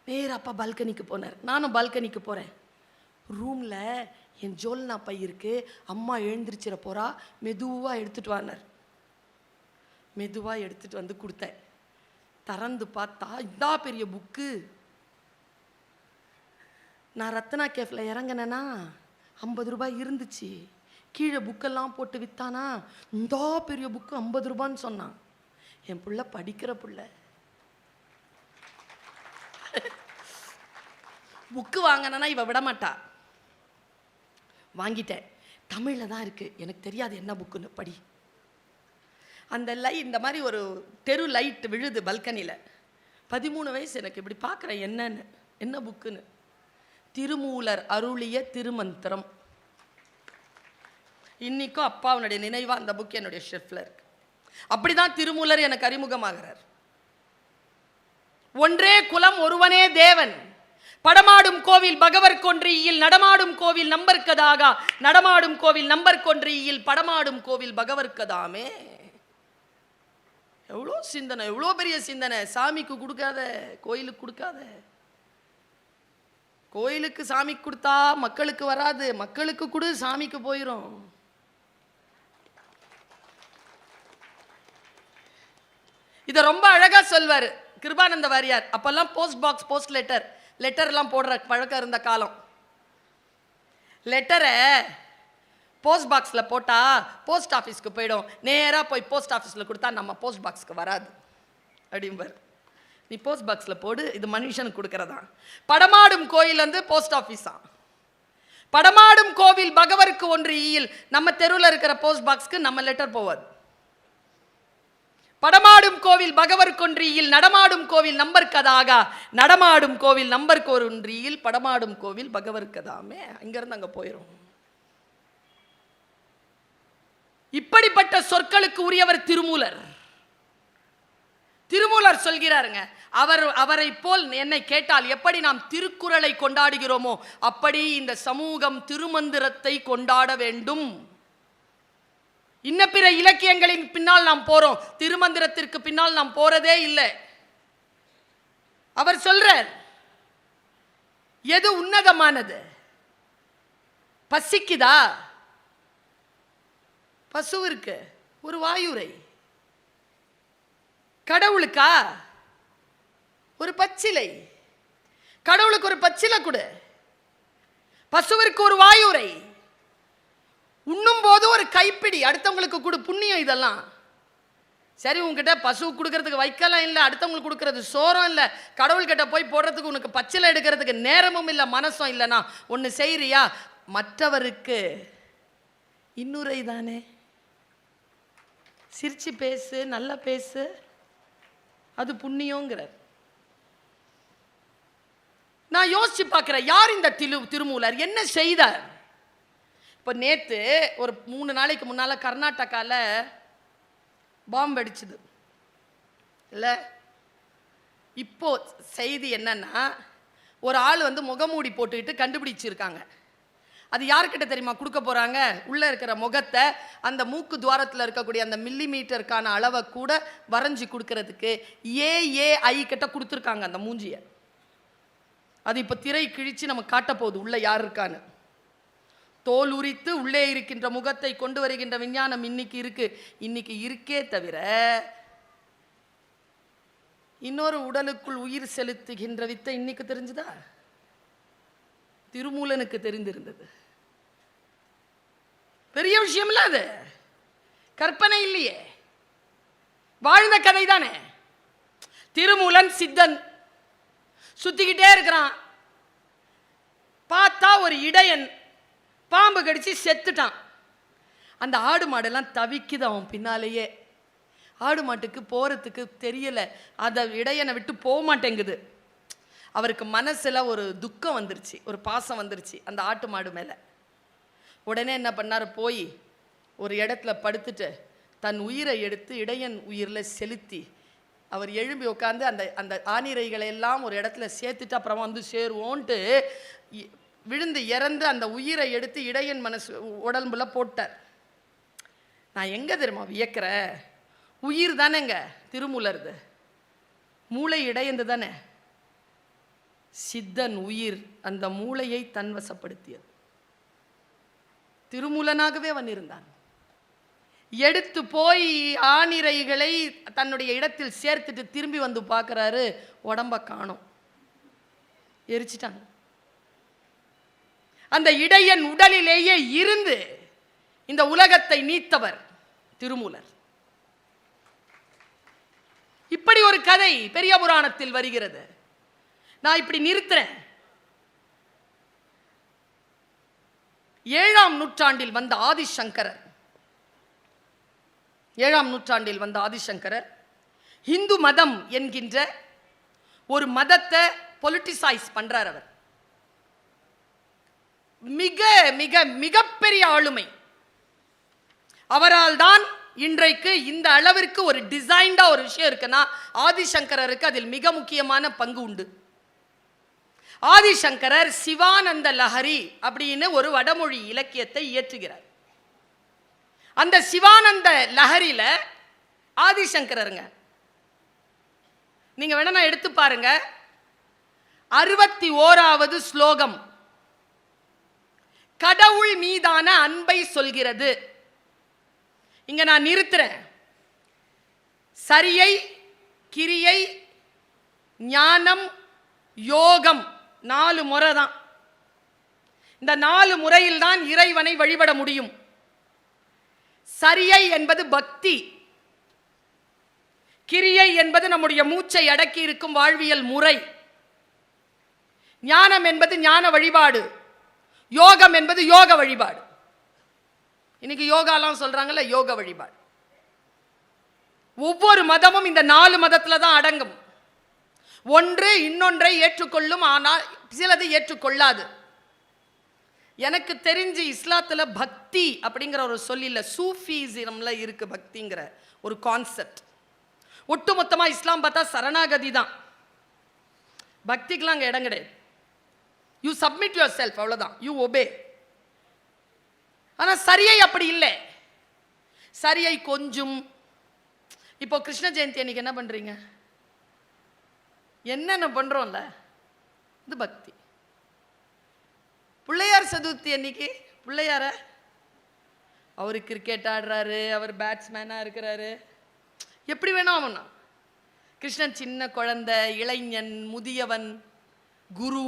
நேர அப்பா பால்கனிக்கு போனார். நானும் பால்கனிக்கு போகிறேன். ரூமில் என் ஜோல்னா பை இருக்கு. அம்மா எழுந்திரிச்சிட போகிறா, மெதுவாக எடுத்துகிட்டு வானார். மெதுவாக எடுத்துகிட்டு வந்து கொடுத்தேன். திறந்து பார்த்தா இதா பெரிய புக்கு. நான் ரத்னா கேஃபில் இறங்கினேன்னா 50 ரூபாய் இருந்துச்சு. கீழே புக்கெல்லாம் போட்டு விற்றானா, இந்த பெரிய புக்கு 50 ரூபான்னு சொன்னான். என் பிள்ளை படிக்கிற பிள்ளை. புக்கு வாங்கினா இவ விட மாட்டா. வாங்கிட்டேன். தமிழில் தான் இருக்குது, எனக்கு தெரியாது என்ன புக்குன்னு, படி. அந்த இந்த மாதிரி ஒரு தெரு லைட் விழுது பல்கனியில். 13 வயசு எனக்கு. இப்படி பார்க்குறேன் என்னன்னு, என்ன புக்குன்னு. திருமூலர் அருளிய திருமந்திரம். இன்னைக்கும் அப்பாவுடைய நினைவாக அந்த புக் என்னுடைய ஷெல்ஃபில் இருக்கு. அப்படிதான் திருமூலர் எனக்கு அறிமுகமாகிறார். ஒன்றே குலம் ஒருவனே தேவன், படமாடும் கோவில் பகவர் கொன்றியில், நடமாடும் கோவில் நம்பர்க்கதாக, நடமாடும் கோவில் நம்பர் கொன்றியில், படமாடும் கோவில் பகவர்க்கதாமே. எவ்வளோ சிந்தனை, எவ்வளோ பெரிய சிந்தனை. சாமிக்கு கொடுக்காத, கோயிலுக்கு கொடுக்காத. கோயிலுக்கு சாமிக்கு கொடுத்தா மக்களுக்கு வராது, மக்களுக்கு கொடு சாமிக்கு போயிடும். இதை ரொம்ப அழகா சொல்வார் கிருபானந்த வாரியார். அப்பெல்லாம் போஸ்ட் பாக்ஸ், போஸ்ட் லெட்டர்லாம் போடுற பழக்கம் இருந்த காலம். லெட்டரை போஸ்ட் பாக்ஸில் போட்டால் போஸ்ட் ஆஃபீஸ்க்கு போயிடும். நேராக போய் போஸ்ட் ஆஃபீஸில் கொடுத்தா நம்ம போஸ்ட் பாக்ஸ்க்கு வராது அப்படிம்பார். நீ போஸ்ட் பாக்ஸில் போடு, இது மனுஷனுக்கு கொடுக்கறதா. படமாடும் கோயில் வந்து போஸ்ட் ஆஃபீஸா. படமாடும் கோவில் பகவருக்கு ஒன்று ஈயில். நம்ம தெருவில் இருக்கிற போஸ்ட் பாக்ஸ்க்கு நம்ம லெட்டர் போவாது. படமாடும் கோவில் பகவர் கொன்றியில், நடமாடும் கோவில் நம்பர் கதாக, நடமாடும் கோவில் நம்பர் கொன்றியில், படமாடும் கோவில் பகவர் கதாமே. அங்கிருந்து அங்க போயிடும். இப்படிப்பட்ட சொற்களுக்கு உரியவர் திருமூலர். திருமூலர் சொல்கிறாருங்க, அவரை போல் என்னை கேட்டால் எப்படி நாம் திருக்குறளை கொண்டாடுகிறோமோ அப்படி இந்த சமூகம் திருமந்திரத்தை கொண்டாட வேண்டும். இன்ன பிற இலக்கியங்களின் பின்னால் நாம் போறோம், திருமந்திரத்திற்கு பின்னால் நாம் போறதே இல்லை. அவர் சொல்றார், எது உன்னதமானது? பசிக்குதா? பசுவிற்கு ஒரு வாயுரை. கடவுளுக்கா ஒரு பச்சிலை. கடவுளுக்கு ஒரு பச்சிலை கொடு, பசுவிற்கு ஒரு வாயுரை. உண்ணும் போது ஒரு கைப்பிடி அடுத்தவங்களுக்கு கொடு, புண்ணியம் இதெல்லாம். சரி, உங்ககிட்ட பசு கொடுக்கறதுக்கு வைக்கலாம் இல்லை, அடுத்தவங்களுக்கு கொடுக்கறது சோரம் இல்லை, கடவுள்கிட்ட போய் போடுறதுக்கு உனக்கு பச்சிலை எடுக்கிறதுக்கு நேரமும் இல்லை, மனசும் இல்லைனா ஒன்று செய்யறியா? மற்றவருக்கு இன்னுரை தானே, சிரிச்சு பேசு, நல்லா பேசு, அது புண்ணியங்கிறார். நான் யோசிச்சு பார்க்கிறேன், யார் இந்த திருமூலர்? என்ன செய்தார்? இப்போ நேற்று ஒரு 3 நாளைக்கு முன்னால் கர்நாடகாவில் பாம்பு வெடிச்சுது இல்லை? இப்போ செய்தி என்னன்னா, ஒரு ஆள் வந்து முகமூடி போட்டுக்கிட்டு கண்டுபிடிச்சிருக்காங்க. அது யார்கிட்ட தெரியுமா கொடுக்க போறாங்க? உள்ள இருக்கிற முகத்தை, அந்த மூக்கு துவாரத்தில் இருக்கக்கூடிய அந்த மில்லிமீட்டருக்கான அளவை கூட வரைஞ்சி கொடுக்கறதுக்கு ஏஏஐ கிட்ட கொடுத்துருக்காங்க அந்த மூஞ்சியை. அது இப்போ திரை கிழிச்சு நம்ம காட்ட போகுது உள்ள யார் இருக்கான்னு. தோல் உரித்து உள்ளே இருக்கின்ற முகத்தை கொண்டு வருகின்ற விஞ்ஞானம் இன்னைக்கு இருக்கு. இன்னைக்கு இருக்கே தவிர இன்னொரு உடலுக்குள் உயிர் செலுத்துகின்ற வித்தை இன்னைக்கு தெரிஞ்சுதா? திருமூலனுக்கு தெரிந்திருந்தது. பெரிய விஷயம் இல்ல அது, கற்பனை இல்லையே, வாழ்ந்த கதை தானே. திருமூலன் சித்தன் சுத்திக்கிட்டே இருக்கிறான். பார்த்தா ஒரு இடையன் பாம்பு கடிச்சு செத்துட்டான். அந்த ஆடு மாடெல்லாம் தவிக்குது அவன் பின்னாலேயே. ஆடு மாட்டுக்கு போறதுக்கு தெரியல, அதை இடையனை விட்டு போக மாட்டேங்குது. அவருக்கு மனசுல ஒரு துக்கம் வந்துருச்சு, ஒரு பாசம் வந்துருச்சு அந்த ஆட்டு மாடு மேல. உடனே என்ன பண்ணாரு? போய் ஒரு இடத்துல படுத்துட்டு தன் உயிரை எடுத்து இடையன் உயிரில் செலுத்தி அவர் எழும்பி உட்காந்து அந்த அந்த ஆணிரைகளை எல்லாம் ஒரு இடத்துல சேர்த்துட்டு அப்புறமா வந்து சேருவோன்ட்டு விழுந்து இறந்து அந்த உயிரை எடுத்து இடையன் மனசு உடம்புல போட்டார். நான் எங்க தெரியுமா வியக்கிறேன்? உயிர் தானேங்க திருமூலருது, மூளை இடையந்து தானே. சித்தன் உயிர் அந்த மூளையை தன்வசப்படுத்தியது. திருமூலனாகவே அவன் இருந்தான். எடுத்து போய் ஆணிரைகளை தன்னுடைய இடத்தில் சேர்த்துட்டு திரும்பி வந்து பார்க்கிறாரு, உடம்ப காணோம், எரிச்சிட்டாங்க. அந்த இடையன் உடலிலேயே இருந்து இந்த உலகத்தை நீத்தவர் திருமூலர். இப்படி ஒரு கதை பெரிய புராணத்தில் வருகிறது. நான் இப்படி நிறுத்துறேன். 7ஆம் நூற்றாண்டில் வந்த ஆதிசங்கரர், 7ஆம் நூற்றாண்டில் வந்த ஆதிசங்கரர் இந்து மதம் என்கின்ற ஒரு மதத்தை பொலிட்டிசைஸ் பண்றார். அவர் மிக மிக மிகப்பெரிய ஆளுமை. அவரால் தான் இன்றைக்கு இந்த அளவிற்கு ஒரு டிசைன்டா ஒரு விஷயம் இருக்குன்னா ஆதிசங்கரருக்கு அதில் மிக முக்கியமான பங்கு உண்டு. ஆதிசங்கரர் சிவானந்த லஹரி அப்படின்னு ஒரு வடமொழி இலக்கியத்தை இயற்றுகிறார். அந்த சிவானந்த லஹரியில ஆதிசங்கரருங்க, நீங்க வேணா எடுத்து பாருங்க, 61வது ஸ்லோகம் கடவுள் மீதான அன்பை சொல்கிறது. இங்க நான் நிறுத்துறேன். சரியை, கிரியை, ஞானம், யோகம் 4 முறை தான். இந்த 4 முறையில் தான் இறைவனை வழிபட முடியும். சரியை என்பது பக்தி, கிரியை என்பது நம்முடைய மூச்சை அடக்கி இருக்கும் வாழ்வியல் முறை, ஞானம் என்பது ஞான வழிபாடு, யோகம் என்பது யோக வழிபாடு. இன்னைக்கு யோகாலாம் சொல்றாங்கல்ல, யோக வழிபாடு. ஒவ்வொரு மதமும் இந்த 4 மதத்துல தான் அடங்கும். ஒன்று இன்னொன்றை ஏற்றுக்கொள்ளும், ஆனால் சிலது ஏற்றுக்கொள்ளாது. எனக்கு தெரிஞ்சு இஸ்லாத்துல பக்தி அப்படிங்கிற ஒரு சொல் இல்ல, சூஃபிசம்ல இருக்கு பக்திங்கிற ஒரு கான்செப்ட். ஒட்டுமொத்தமா இஸ்லாம் பார்த்தா சரணாகதி தான், பக்திக்கெல்லாம் அங்க இடம் கிடையாது. யூ சப்மிட் யுவர் செல்ஃப், அவ்வளவுதான், யூ ஒபே. ஆனா சரியை அப்படி இல்லை. சரியை கொஞ்சம். இப்போ கிருஷ்ண ஜெயந்தி அன்னைக்கு என்ன பண்றீங்க? என்னென்ன பண்றோம்ல, இது பக்தி. பிள்ளையார் சதுர்த்தி அன்னைக்கு பிள்ளையார அவரு கிரிக்கெட் ஆடுறாரு, அவர் பேட்ஸ்மேனா இருக்கிறாரு, எப்படி வேணா அவனா. கிருஷ்ணன் சின்ன குழந்தை, இளைஞன், முதியவன், குரு.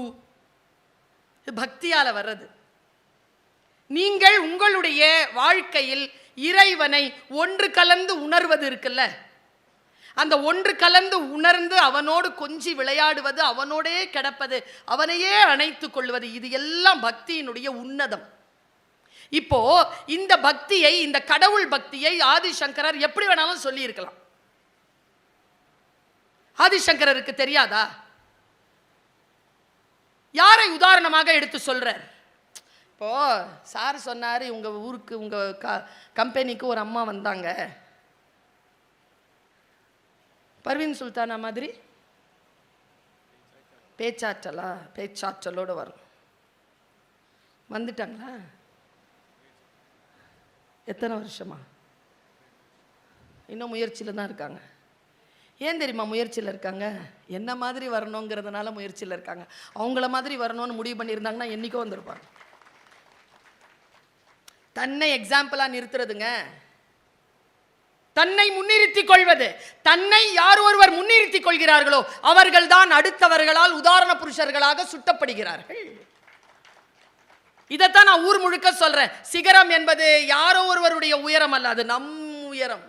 பக்தியால வர்றது. நீங்கள் உங்களுடைய வாழ்க்கையில் இறைவனை ஒன்று கலந்து உணர்வது இருக்குல்ல, அந்த ஒன்று கலந்து உணர்ந்து அவனோடு கொஞ்சி விளையாடுவது, அவனோடே கிடப்பது, அவனையே அணைத்துக் கொள்வது, இது எல்லாம் பக்தியினுடைய உன்னதம். இப்போ இந்த பக்தியை, இந்த கடவுள் பக்தியை ஆதிசங்கரர் எப்படி வேணாலும் சொல்லி இருக்கலாம். ஆதிசங்கரருக்கு தெரியாதா? யாரை உதாரணமாக எடுத்து சொல்றார்? இப்போ சார் சொன்னாரு, உங்க ஊருக்கு, உங்க கம்பெனிக்கு ஒரு அம்மா வந்தாங்க, பர்வீன் சுல்தானா மாதிரி பேச்சாற்றலோடு வரும். வந்துட்டாங்களா? எத்தனை வருஷமா? இன்னும் முயற்சியில் தான் இருக்காங்க. ஏன் தெரியுமா முயற்சியில் இருக்காங்க? என்ன மாதிரி வரணுங்கிறதுனால முயற்சியில் இருக்காங்க. அவங்கள மாதிரி வரணும்னு முடிவு பண்ணியிருந்தாங்கன்னா என்னைக்கோ வந்திருப்பாங்க. தன்னை எக்ஸாம்பிளா நிறுத்துறதுங்க, தன்னை முன்னிறுத்திக் கொள்வது. தன்னை யார் ஒருவர் முன்னிறுத்திக் கொள்கிறார்களோ அவர்கள் தான் அடுத்தவர்களால் உதாரண புருஷர்களாக சுட்டப்படுகிறார்கள். இதைத்தான் நான் ஊர் முழுக்க சொல்றேன். சிகரம் என்பது யாரோ ஒருவருடைய உயரம் அல்ல, அது நம் உயரம்.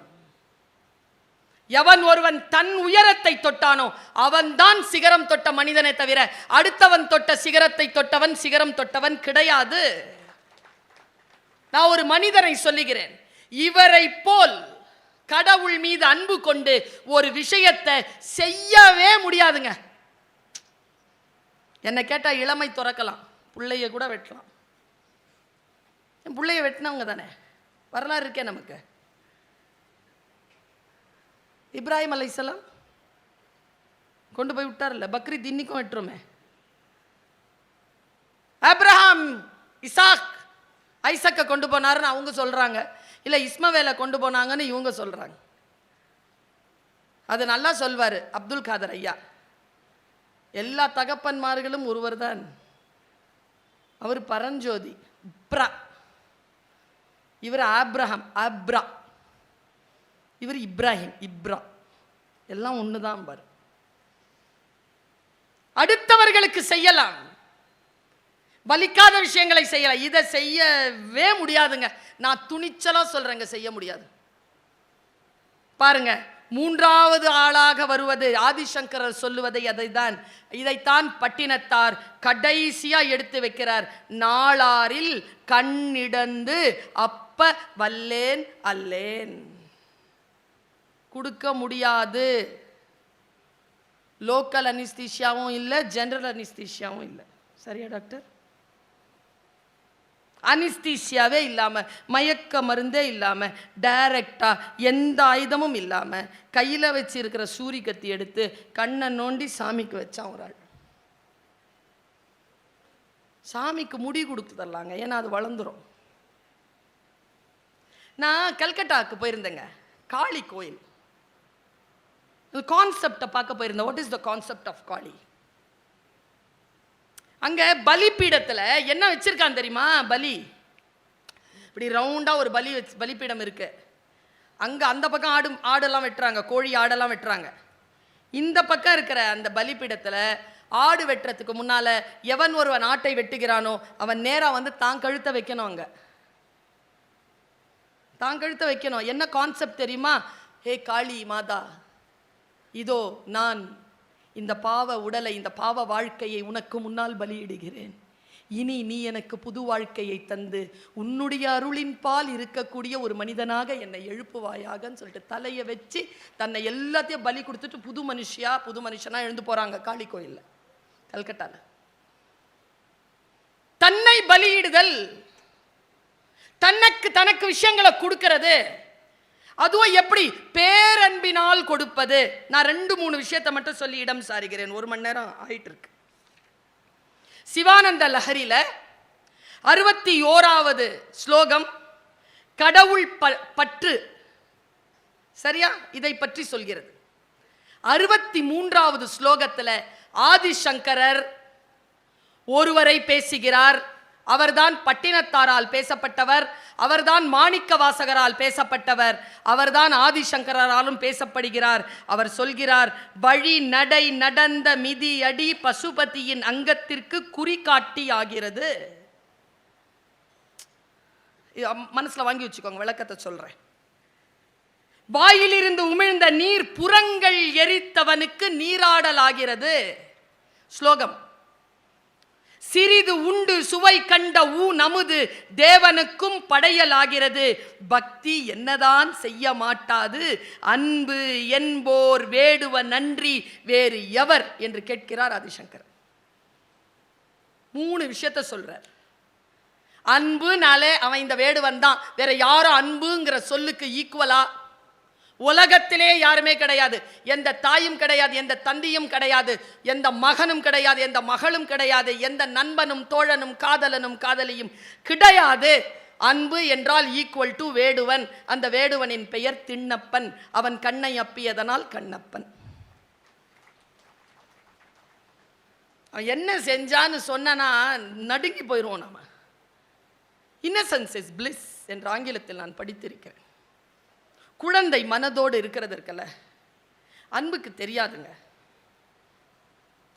எவன் ஒருவன் தன் உயரத்தை தொட்டானோ அவன் தான் சிகரம் தொட்ட மனிதனை தவிர அடுத்தவன் தொட்ட சிகரத்தை தொட்டவன் சிகரம் தொட்டவன் கிடையாது. நான் ஒரு மனிதனை சொல்லுகிறேன், இவரை போல் கடவுள் மீது அன்பு கொண்டு ஒரு விஷயத்தை செய்யவே முடியாதுங்க. என்ன கேட்டா இளமை துறக்கலாம், பிள்ளைய கூட வெட்டலாம். பிள்ளைய வெட்டினவங்க தானே, வரலாறு இருக்கே நமக்கு. இப்ராஹிம் அலைஹிஸ்ஸலாம் கொண்டு போய் விட்டார்ல, பக்ரீத் இன்னைக்கும் வெட்டுறோமே. ஆபிரகாம் இசாக் ஐசக்கை கொண்டு போனாருன்னு அவங்க சொல்றாங்க, இல்ல இஸ்மவேலை கொண்டு போனாங்கன்னு இவங்க சொல்றாங்க. அது நல்லா சொல்வாரு அப்துல் காதர் ஐயா, எல்லா தகப்பன்மார்களும் ஒருவர் தான், அவர் பரஞ்சோதி. இவர் ஆப்ரஹாம், அப்ரா, இவர் இப்ராஹிம், இப்ரா, எல்லாம் ஒண்ணுதான் பாரு. அடுத்தவர்களுக்கு செய்யலாம், பலிக்காத விஷயங்களை செய்யலாம், இதை செய்யவே முடியாதுங்க. நான் துணிச்சலா சொல்றேங்க, செய்ய முடியாது. பாருங்க, மூன்றாவது ஆளாக வருவது ஆதிசங்கரர் சொல்லுவதை இதைத்தான் பட்டினத்தார் கடைசியா எடுத்து வைக்கிறார். நாளாரில் கண்ணிடந்து அப்ப வல்லேன் அல்லேன். கொடுக்க முடியாது. லோக்கல் அனிஸ்தீஷியாவும் இல்லை, ஜெனரல் அனிஸ்தீஷியாவும் இல்லை. சரியா டாக்டர்? அனிஸ்தீஷியாவே இல்லாம, மயக்க மருந்தே இல்லாம, டைரக்டா எந்த ஆயுதமும் இல்லாம கையில வச்சு இருக்கிற சூரி கத்தி எடுத்து கண்ணை நோண்டி சாமிக்கு வச்சான் ஒரு ஆள். சாமிக்கு முடி கொடுத்து தரலாங்க, ஏன்னா அது வளர்ந்துரும். நான் கல்கட்டாவுக்கு போயிருந்தேங்க, காளி கோயில் கான்செப்டை பார்க்க போயிருந்தேன். What is the concept of Kali? அங்க பலிபீடத்துல என்ன வச்சிருக்கான் தெரியுமா? பலி இப்படி ரவுண்டா ஒரு பலிபீடம் இருக்கு. அங்க அந்த பக்கம் ஆடெல்லாம் வெட்டுறாங்க, கோழி ஆடெல்லாம் வெட்டுறாங்க. இந்த பக்கம் இருக்கிற அந்த பலிபீடத்துல ஆடு வெட்டுறதுக்கு முன்னால எவன் ஒருவன் ஆட்டை வெட்டுகிறானோ அவன் நேரா வந்து தான் கழுத்தை வைக்கணும். அங்க தான் கழுத்தை வைக்கணும். என்ன கான்செப்ட் தெரியுமா? ஹே காளி மாதா, இதோ நான் இந்த பாவ உடலை, இந்த பாவ வாழ்க்கையை உனக்கு முன்னால் பலியிடுகிறேன். இனி நீ எனக்கு புது வாழ்க்கையை தந்து உன்னுடைய அருளின் பால் இருக்கக்கூடிய ஒரு மனிதனாக என்னை எழுப்புவாயாகன்னு சொல்லிட்டு தலையை வச்சு தன்னை எல்லாத்தையும் பலி கொடுத்துட்டு புது மனுஷனா எழுந்து போறாங்க காளி கோயில்ல, கல்கட்டால. தன்னை பலியிடுதல், தனக்கு விஷயங்களை கொடுக்கிறது, அதுவும் எப்படி? பேரன்பினால் கொடுப்பது. நான் 2-3 விஷயத்தை மட்டும் சொல்லி இடம் சாருகிறேன், 1 மணி நேரம் ஆயிட்டு இருக்கு. சிவானந்த லஹரியில 61வது ஸ்லோகம் கடவுள் பற்று, சரியா? இதை பற்றி சொல்கிறது. 63வது ஸ்லோகத்துல ஆதிசங்கரர் ஒருவரை பேசுகிறார். அவர்தான் பட்டினத்தாரால் பேசப்பட்டவர், அவர்தான் மாணிக்க வாசகரால் பேசப்பட்டவர், அவர்தான் ஆதிசங்கராலும் பேசப்படுகிறார். அவர் சொல்கிறார், வழி நடை நடந்த மிதி அடி பசுபதியின் அங்கத்திற்கு குறிகாட்டி ஆகிறது. மனசுல வாங்கி வச்சுக்கோங்க, விளக்கத்தை சொல்றேன். வாயிலிருந்து உமிழ்ந்த நீர் புறங்கள் எரித்தவனுக்கு நீராடல் ஆகிறது. ஸ்லோகம். சிறிது உண்டு சுவை கண்ட நமுது தேவனுக்கும் படையலாகிறது. பக்தி என்னதான் செய்ய மாட்டாது, அன்பு என்போர் வேடுவ நன்றி வேறு எவர் என்று கேட்கிறார் ஆதிசங்கர். 3 விஷயத்தை சொல்றார். அன்புனாலே அவன் இந்த வேடுவன் தான், வேற யாரும் அன்புங்கிற சொல்லுக்கு ஈக்குவலா உலகத்திலே யாருமே கிடையாது. எந்த தாயும் கிடையாது, எந்த தந்தையும் கிடையாது, எந்த மகனும் கிடையாது, எந்த மகளும் கிடையாது, எந்த நண்பனும் தோழனும் காதலனும் காதலியும் கிடையாது. அன்பு என்றால் ஈக்குவல் டு வேடுவன். அந்த வேடுவனின் பெயர் திண்ணப்பன். அவன் கண்ணை அப்பியதனால் கண்ணப்பன். என்ன செஞ்சான்னு சொன்னா நடுங்கி போயிடுவோம் நாம. இன்னசென்ஸ் இஸ் பிளிஸ் என்ற ஆங்கிலத்தில் நான் படித்திருக்கிறேன். குழந்தை மனதோடு இருக்கிறது இருக்கல, அன்புக்கு தெரியாதுங்க.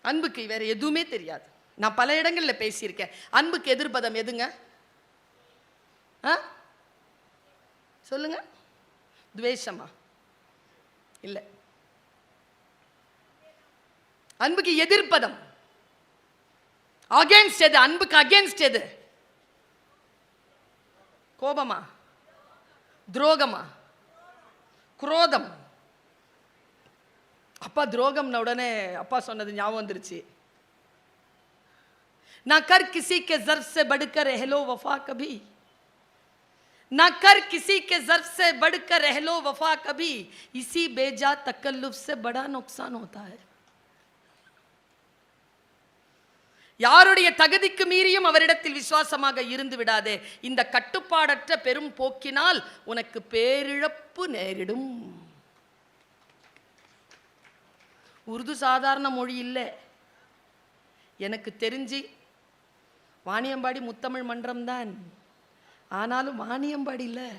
அன்புக்கு வேற எதுவுமே தெரியாது. நான் பல இடங்கள்ல பேசியிருக்கேன். அன்புக்கு எதிர்பதம் எதுங்க? சொல்லுங்க. துவேஷமா? இல்ல. அன்புக்கு எதிர்ப்பதம் அகேன்ஸ்ட் எது? அன்புக்கு அகேன்ஸ்ட் எது? கோபமா? துரோகமா? குரோதம். அப்பா துரோகம்ன உடனே அப்பா சொன்னது ஞாபகம் வந்துருச்சு. ना कर किसी के ज़र्फ़ से बढ़कर रह लो वफा कभी, ना कर किसी के ज़र्फ़ से बढ़कर रह लो वफा कभी, इसी बेजा तकल्लुफ़ से बड़ा नुकसान होता है. யாருடைய தகுதிக்கு மீறியும் அவரிடத்தில் விசுவாசமாக இருந்து விடாதே. இந்த கட்டுப்பாடற்ற பெரும் போக்கினால் உனக்கு பேரிழப்பு நேரிடும். உருது சாதாரண மொழி இல்லை. எனக்கு தெரிஞ்சு வாணியம்பாடி முத்தமிழ் மன்றம் தான். ஆனாலும் வாணியம்பாடி இல்லை,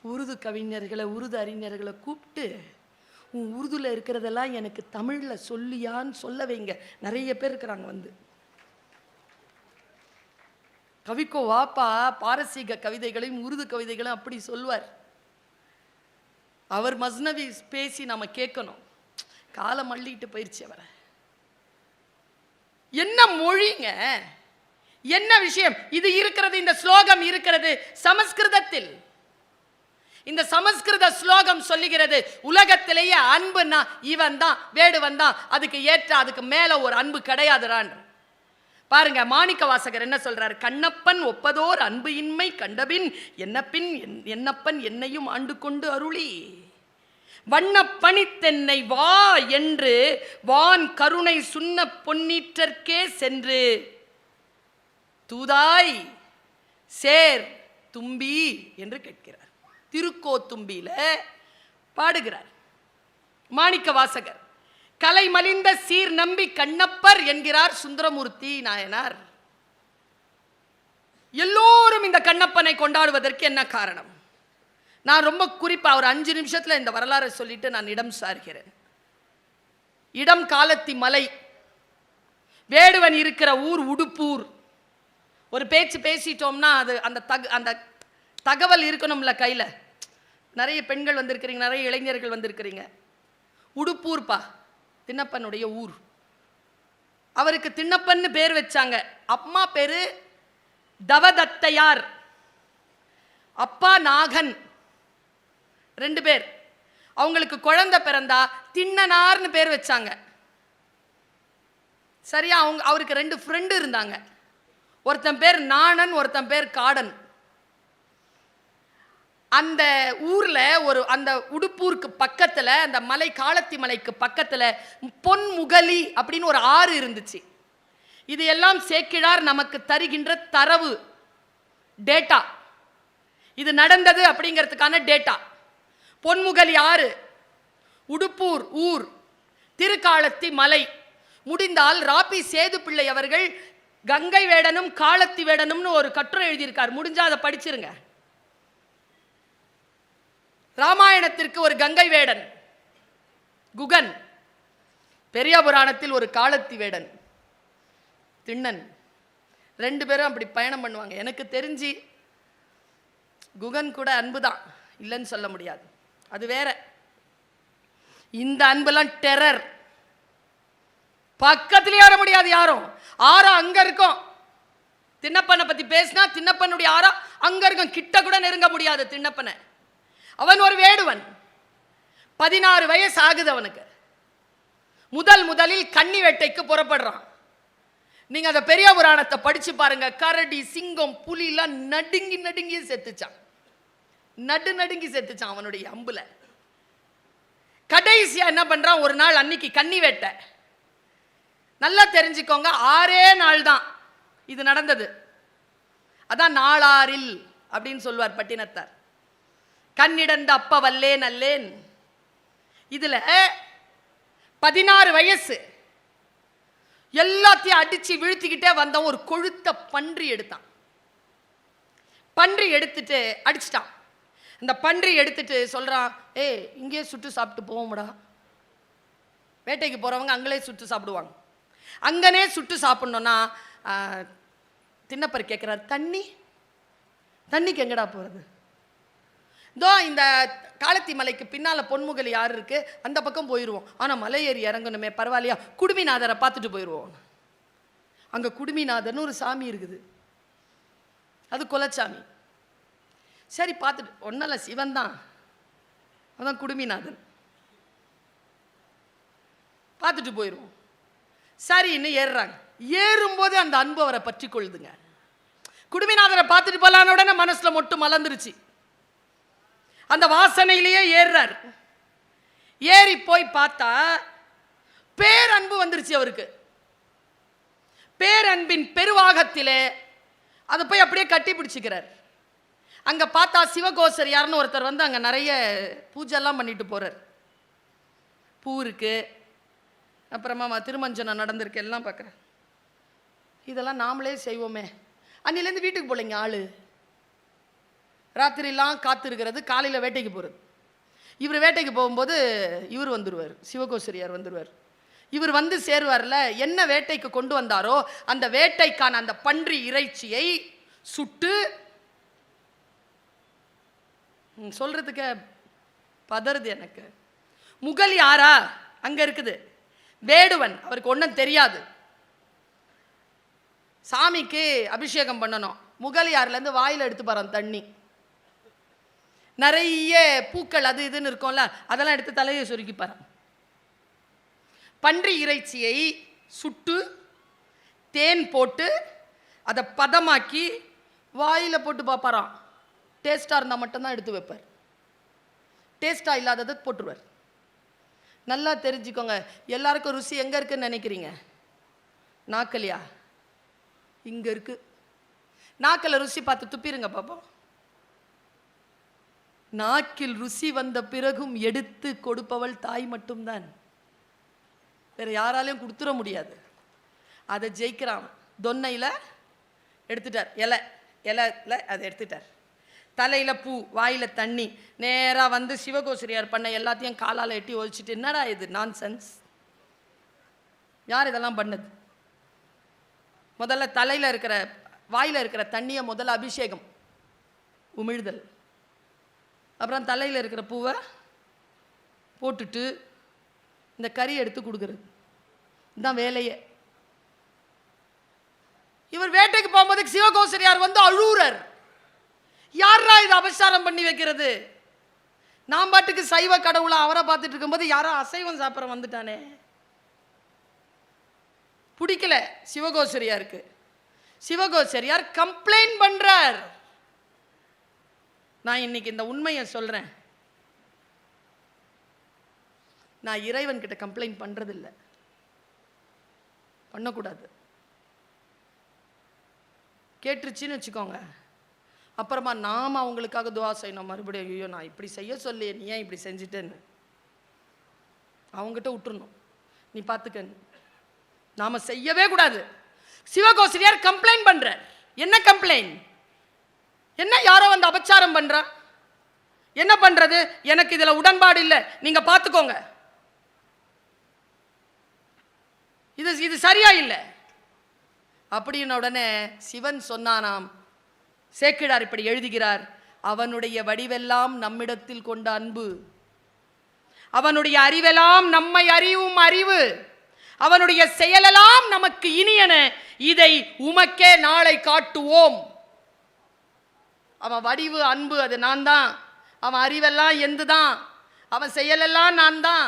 உருது கவிஞர்களை உருது அறிஞர்களை கூப்பிட்டு உன் உருதுல இருக்கிறதெல்லாம் எனக்கு தமிழ்ல சொல்லியான்னு சொல்ல வைங்க. நிறைய பேர் இருக்கிறாங்க வந்து. கவிக்கோ வாப்பா பாரசீக கவிதைகளையும் உருது கவிதைகளையும் அப்படி சொல்வார். அவர் மஸ்னவி பேசி நாம கேட்கணும். காலம் அள்ளிட்டு போயிடுச்சு அவரை. என்ன மொழிங்க, என்ன விஷயம் இது இருக்கிறது? இந்த ஸ்லோகம் இருக்கிறது சமஸ்கிருதத்தில். இந்த சமஸ்கிருத ஸ்லோகம் சொல்லுகிறது, உலகத்திலேயே அன்புனா இவன் தான், வேடுவன் தான், அதுக்கு ஏற்ற அதுக்கு மேல ஒரு அன்பு கிடையாதுறான். பாருங்க, மாணிக்க வாசகர் என்ன சொல்றாரு? கண்ணப்பன் ஒப்பதோர் அன்பு இன்மை கண்டபின் என்னப்பின் என்னப்பன் என்னையும் ஆண்டு கொண்டு அருளி வண்ணப்பணித்தென்னை வா என்று வான் கருணை சுண்ண பொன்னீற்றற்கே சென்று தூதாய் சேர் தும்பி என்று கேட்கிறார். திருக்கோத்தும்பியில பாடுகிறார் மாணிக்க வாசகர். கலை மலிந்த சீர் நம்பி கண்ணப்பர் என்கிறார் சுந்தரமூர்த்தி நாயனார். எல்லோரும் இந்த கண்ணப்பனை கொண்டாடுவதற்கு என்ன காரணம்? நான் ரொம்ப குறிப்பா ஒரு 5 நிமிஷத்துல இந்த வரலாறை சொல்லிட்டு நான் இடம் சார்கிறேன். இடம் காலத்தி மலை, வேடுவன் இருக்கிற ஊர் உடுப்பூர். ஒரு பேச்சு பேசிட்டோம்னா அது அந்த தகவல் இருக்கணும்ல கையில. நிறைய பெண்கள் வந்திருக்கிறீங்க, நிறைய இளைஞர்கள் வந்திருக்கிறீங்க. உடுப்பூர்ப்பா திண்ணப்பனுடைய ஊர். அவருக்கு திண்ணப்பன்னு பேர் வச்சாங்க. அம்மா பேரு தவதத்தையார், அப்பா நாகன். 2 பேர். அவங்களுக்கு குழந்தை பிறந்தா திண்ணனார்னு பேர் வச்சாங்க. சரியா? அவருக்கு 2 ஃப்ரெண்டு இருந்தாங்க. ஒருத்தன் பேர் நாணன், ஒருத்தன் பேர் காடன். அந்த ஊர்ல அந்த உடுப்பூருக்கு பக்கத்துல, அந்த மலை காலத்தி மலைக்கு பக்கத்துல பொன்முகலி அப்படின்னு ஒரு ஆறு இருந்துச்சு. இது எல்லாம் சேக்கிழார் நமக்கு தருகின்ற தரவு, டேட்டா. இது நடந்தது அப்படிங்கிறதுக்கான டேட்டா. பொன்முகலி ஆறு, உடுப்பூர் ஊர், திருக்காலத்தி மலை. முடிந்தால் ராபி சேது பிள்ளை அவர்கள் கங்கை வேடனும் காலத்தி வேடனும்னு ஒரு கட்டுரை எழுதியிருக்கார். முடிஞ்சா அதை படிச்சிருங்க. ராமாயணத்திற்கு ஒரு கங்கை வேடன் குகன், பெரிய புராணத்தில் ஒரு காலத்தி வேடன் திண்ணன். 2 பேரும் அப்படி பயணம் பண்ணுவாங்க. எனக்கு தெரிஞ்சு குகன் கூட அன்புதான், இல்லைன்னு சொல்ல முடியாது, அது வேற. இந்த அன்பெல்லாம் டெரர். பக்கத்திலேயே வர முடியாது யாரும். ஆறா அங்க இருக்கும். திண்ணப்பனை பத்தி பேசினா திண்ணப்பனுடைய ஆறா அங்க இருக்கும். கிட்ட கூட நெருங்க முடியாது திண்ணப்பனை. அவன் ஒரு வேடுவன். 16 வயசு ஆகுது அவனுக்கு. முதலில் கன்னி வேட்டைக்கு புறப்படுறான். நீங்க அந்த பெரிய புராணத்தை படிச்சு பாருங்க. கரடி, சிங்கம், புலி எல்லாம் நடுங்கி செத்துச்சான். நடுங்கி செத்துச்சான் அவனுடைய அம்புல. கடைசியா என்ன பண்றான், ஒரு நாள் அன்னைக்கு கன்னி வேட்டை. நல்லா தெரிஞ்சுக்கோங்க, 6 நாள் தான் இது நடந்தது. அதான் நாளாரில் அப்படின்னு சொல்வார் பட்டினத்தார். கண்ணிடந்த அப்ப வல்லேன் அல்லேன். இதுல 16 வயசு, எல்லாத்தையும் அடிச்சு வீழ்த்திக்கிட்டே வந்தவன் ஒரு கொழுத்த பன்றி எடுத்தான். பன்றி எடுத்துட்டு அடிச்சிட்டான். அந்த பன்றி எடுத்துட்டு சொல்றான், இங்கேயே சுட்டு சாப்பிட்டு போவோம்டா. வேட்டைக்கு போறவங்க அங்களே சுட்டு சாப்பிடுவாங்க. அங்கனே சுட்டு சாப்பிடணும்னா தின்னப்பர் கேட்கிறார், தண்ணிக்கு எங்கடா போறது? இதோ இந்த காலத்தி மலைக்கு பின்னால பொன்முகலி யாரு இருக்கு, அந்த பக்கம் போயிடுவோம். ஆனா மலை ஏறி இறங்கணுமே, பரவாயில்லையா, குடுமிநாதரை பார்த்துட்டு போயிடுவோம். அங்க குடுமிநாதர்னு ஒரு சாமி இருக்குது, அது குலச்சாமி. சரி பார்த்துட்டு, ஒன்னல்ல சிவன் தான், அதான் குடுமிநாதன், பார்த்துட்டு போயிடுவோம். சரின்னு ஏறுறாங்க. ஏறும்போது அந்த அன்பு அவரை பற்றி கொள்ளுதுங்க. குடுமிநாதரை பார்த்துட்டு போலான உடனே மனசுல மொட்டு மலர்ந்துருச்சு. அந்த வாசனையிலேயே ஏறுறார். ஏறி போய் பார்த்தா பேரன்பு வந்துருச்சு அவருக்கு. பேரன்பின் பெருவாகத்திலே அதை போய் அப்படியே கட்டி பிடிச்சிக்கிறார். அங்க பார்த்தா சிவகோசரியார்னு ஒருத்தர் வந்து அங்க நிறைய பூஜைலாம் பண்ணிட்டு போறார். பூ இருக்கு, அப்புறமா திருமஞ்சனம் நடந்திருக்கு, எல்லாம் பார்க்குறேன். இதெல்லாம் நாமளே செய்வோமே. அன்னிலேருந்து வீட்டுக்கு போகலைங்க ஆளு. ராத்திரிலாம் காத்திருக்கிறது, காலையில் வேட்டைக்கு போகிறது. இவர் வேட்டைக்கு போகும்போது இவர் வந்துடுவார், சிவகோசரியார் வந்துடுவார். இவர் வந்து சேருவார்ல, என்ன வேட்டைக்கு கொண்டு வந்தாரோ அந்த வேட்டைக்கான அந்த பன்றி இறைச்சியை சுட்டு, சொல்றதுக்கு பதறுது எனக்கு. முகல் யாரா அங்க இருக்குது, வேடுவன், அவருக்கு ஒன்றும் தெரியாது. சாமிக்கு அபிஷேகம் பண்ணணும். முகலியார்லேருந்து வாயில் எடுத்து பாரு தண்ணி, நிறைய பூக்கள் அது இதுன்னு இருக்கும்ல, அதெல்லாம் எடுத்து தலையை சுருக்கி பாரு. பன்றி இறைச்சியை சுட்டு தேன் போட்டு அதை பதமாக்கி வாயில் போட்டு பார்ப்பாராம். டேஸ்டாக இருந்தால் மட்டும்தான் எடுத்து வைப்பார், டேஸ்டாக இல்லாததை போட்டுருவார். நல்லா தெரிஞ்சுக்கோங்க, எல்லாருக்கும் ருசி எங்கே இருக்குன்னு நினைக்கிறீங்க? நாக்கலையா? இங்கே இருக்கு. நாக்கில் ருசி பார்த்து துப்பிருங்க பாப்போம். நாக்கில் ருசி வந்த பிறகும் எடுத்து கொடுப்பவள் தாய் மட்டும்தான், வேற யாராலையும் கொடுத்துட முடியாது. அதை ஜெயிக்கிறான். தொன்னையில் எடுத்துட்டார், இலை அதை எடுத்துட்டார். தலையில் பூ, வாயில் தண்ணி. நேராக வந்து சிவகோசரியார் பண்ண எல்லாத்தையும் காலால் எட்டி ஒழிச்சிட்டு, என்னடா இது நான்சென்ஸ், யார் இதெல்லாம் பண்ணது? முதல்ல தலையில் இருக்கிற வாயில் இருக்கிற தண்ணியை முதல்ல அபிஷேகம், உமிழ்தல். அப்புறம் தலையில் இருக்கிற பூவை போட்டுட்டு இந்த கறி எடுத்து கொடுக்குறது, இதுதான் வேலையே. இவர் வேட்டைக்கு போகும்போது சிவகோசரியார் வந்து அழுவுறார். யாரா இது அபசாரம் பண்ணி வைக்கிறது? நான் பாட்டுக்கு சைவ கடவுளை அவரை பார்த்துட்டு இருக்கும்போது யாரோ அசைவம் சாப்பிட வந்துட்டானே. பிடிக்கல சிவகோசரியாருக்கு. சிவகோசரியார் கம்ப்ளைண்ட் பண்றார். நான் இன்னைக்கு இந்த உண்மையை சொல்றேன், நான் இறைவன் கிட்ட கம்ப்ளைண்ட் பண்றதில்லை, பண்ணக்கூடாது. கேட்டுருச்சுன்னு வச்சுக்கோங்க, அப்புறமா நாம அவங்களுக்காக துவா செய்யணும். மறுபடியும் ஐயோ நான் இப்படி செய்ய சொல்லி நீ ஏன் இப்படி செஞ்சுட்டேன்னு அவங்ககிட்ட விட்டுறணும், நீ பார்த்துக்கன்னு. நாம செய்யவே கூடாது. சிவகோசரியார் கம்ப்ளைண்ட் பண்ற. என்ன கம்ப்ளைண்ட்? என்ன யாரோ வந்து அபச்சாரம் பண்ற, என்ன பண்றது, எனக்கு இதுல உடன்பாடு இல்லை, நீங்க பார்த்துக்கோங்க, இது சரியா இல்லை அப்படின்னு உடனே சிவன் சொன்னானாம். சேக்கிழார் இப்படி எழுதுகிறார், அவனுடைய வடிவெல்லாம் நம்மிடத்தில் கொண்ட அன்பு, அவனுடைய அறிவெல்லாம் நம்மை அறிவும் அறிவு, அவனுடைய செயலெல்லாம் நமக்கு இனியன, இதை உமக்கே நாளை காட்டுவோம். அவன் வடிவு அன்பு அது நான் தான், அவன் அறிவெல்லாம் எந்துதான், அவன் செயலெல்லாம் நான் தான்,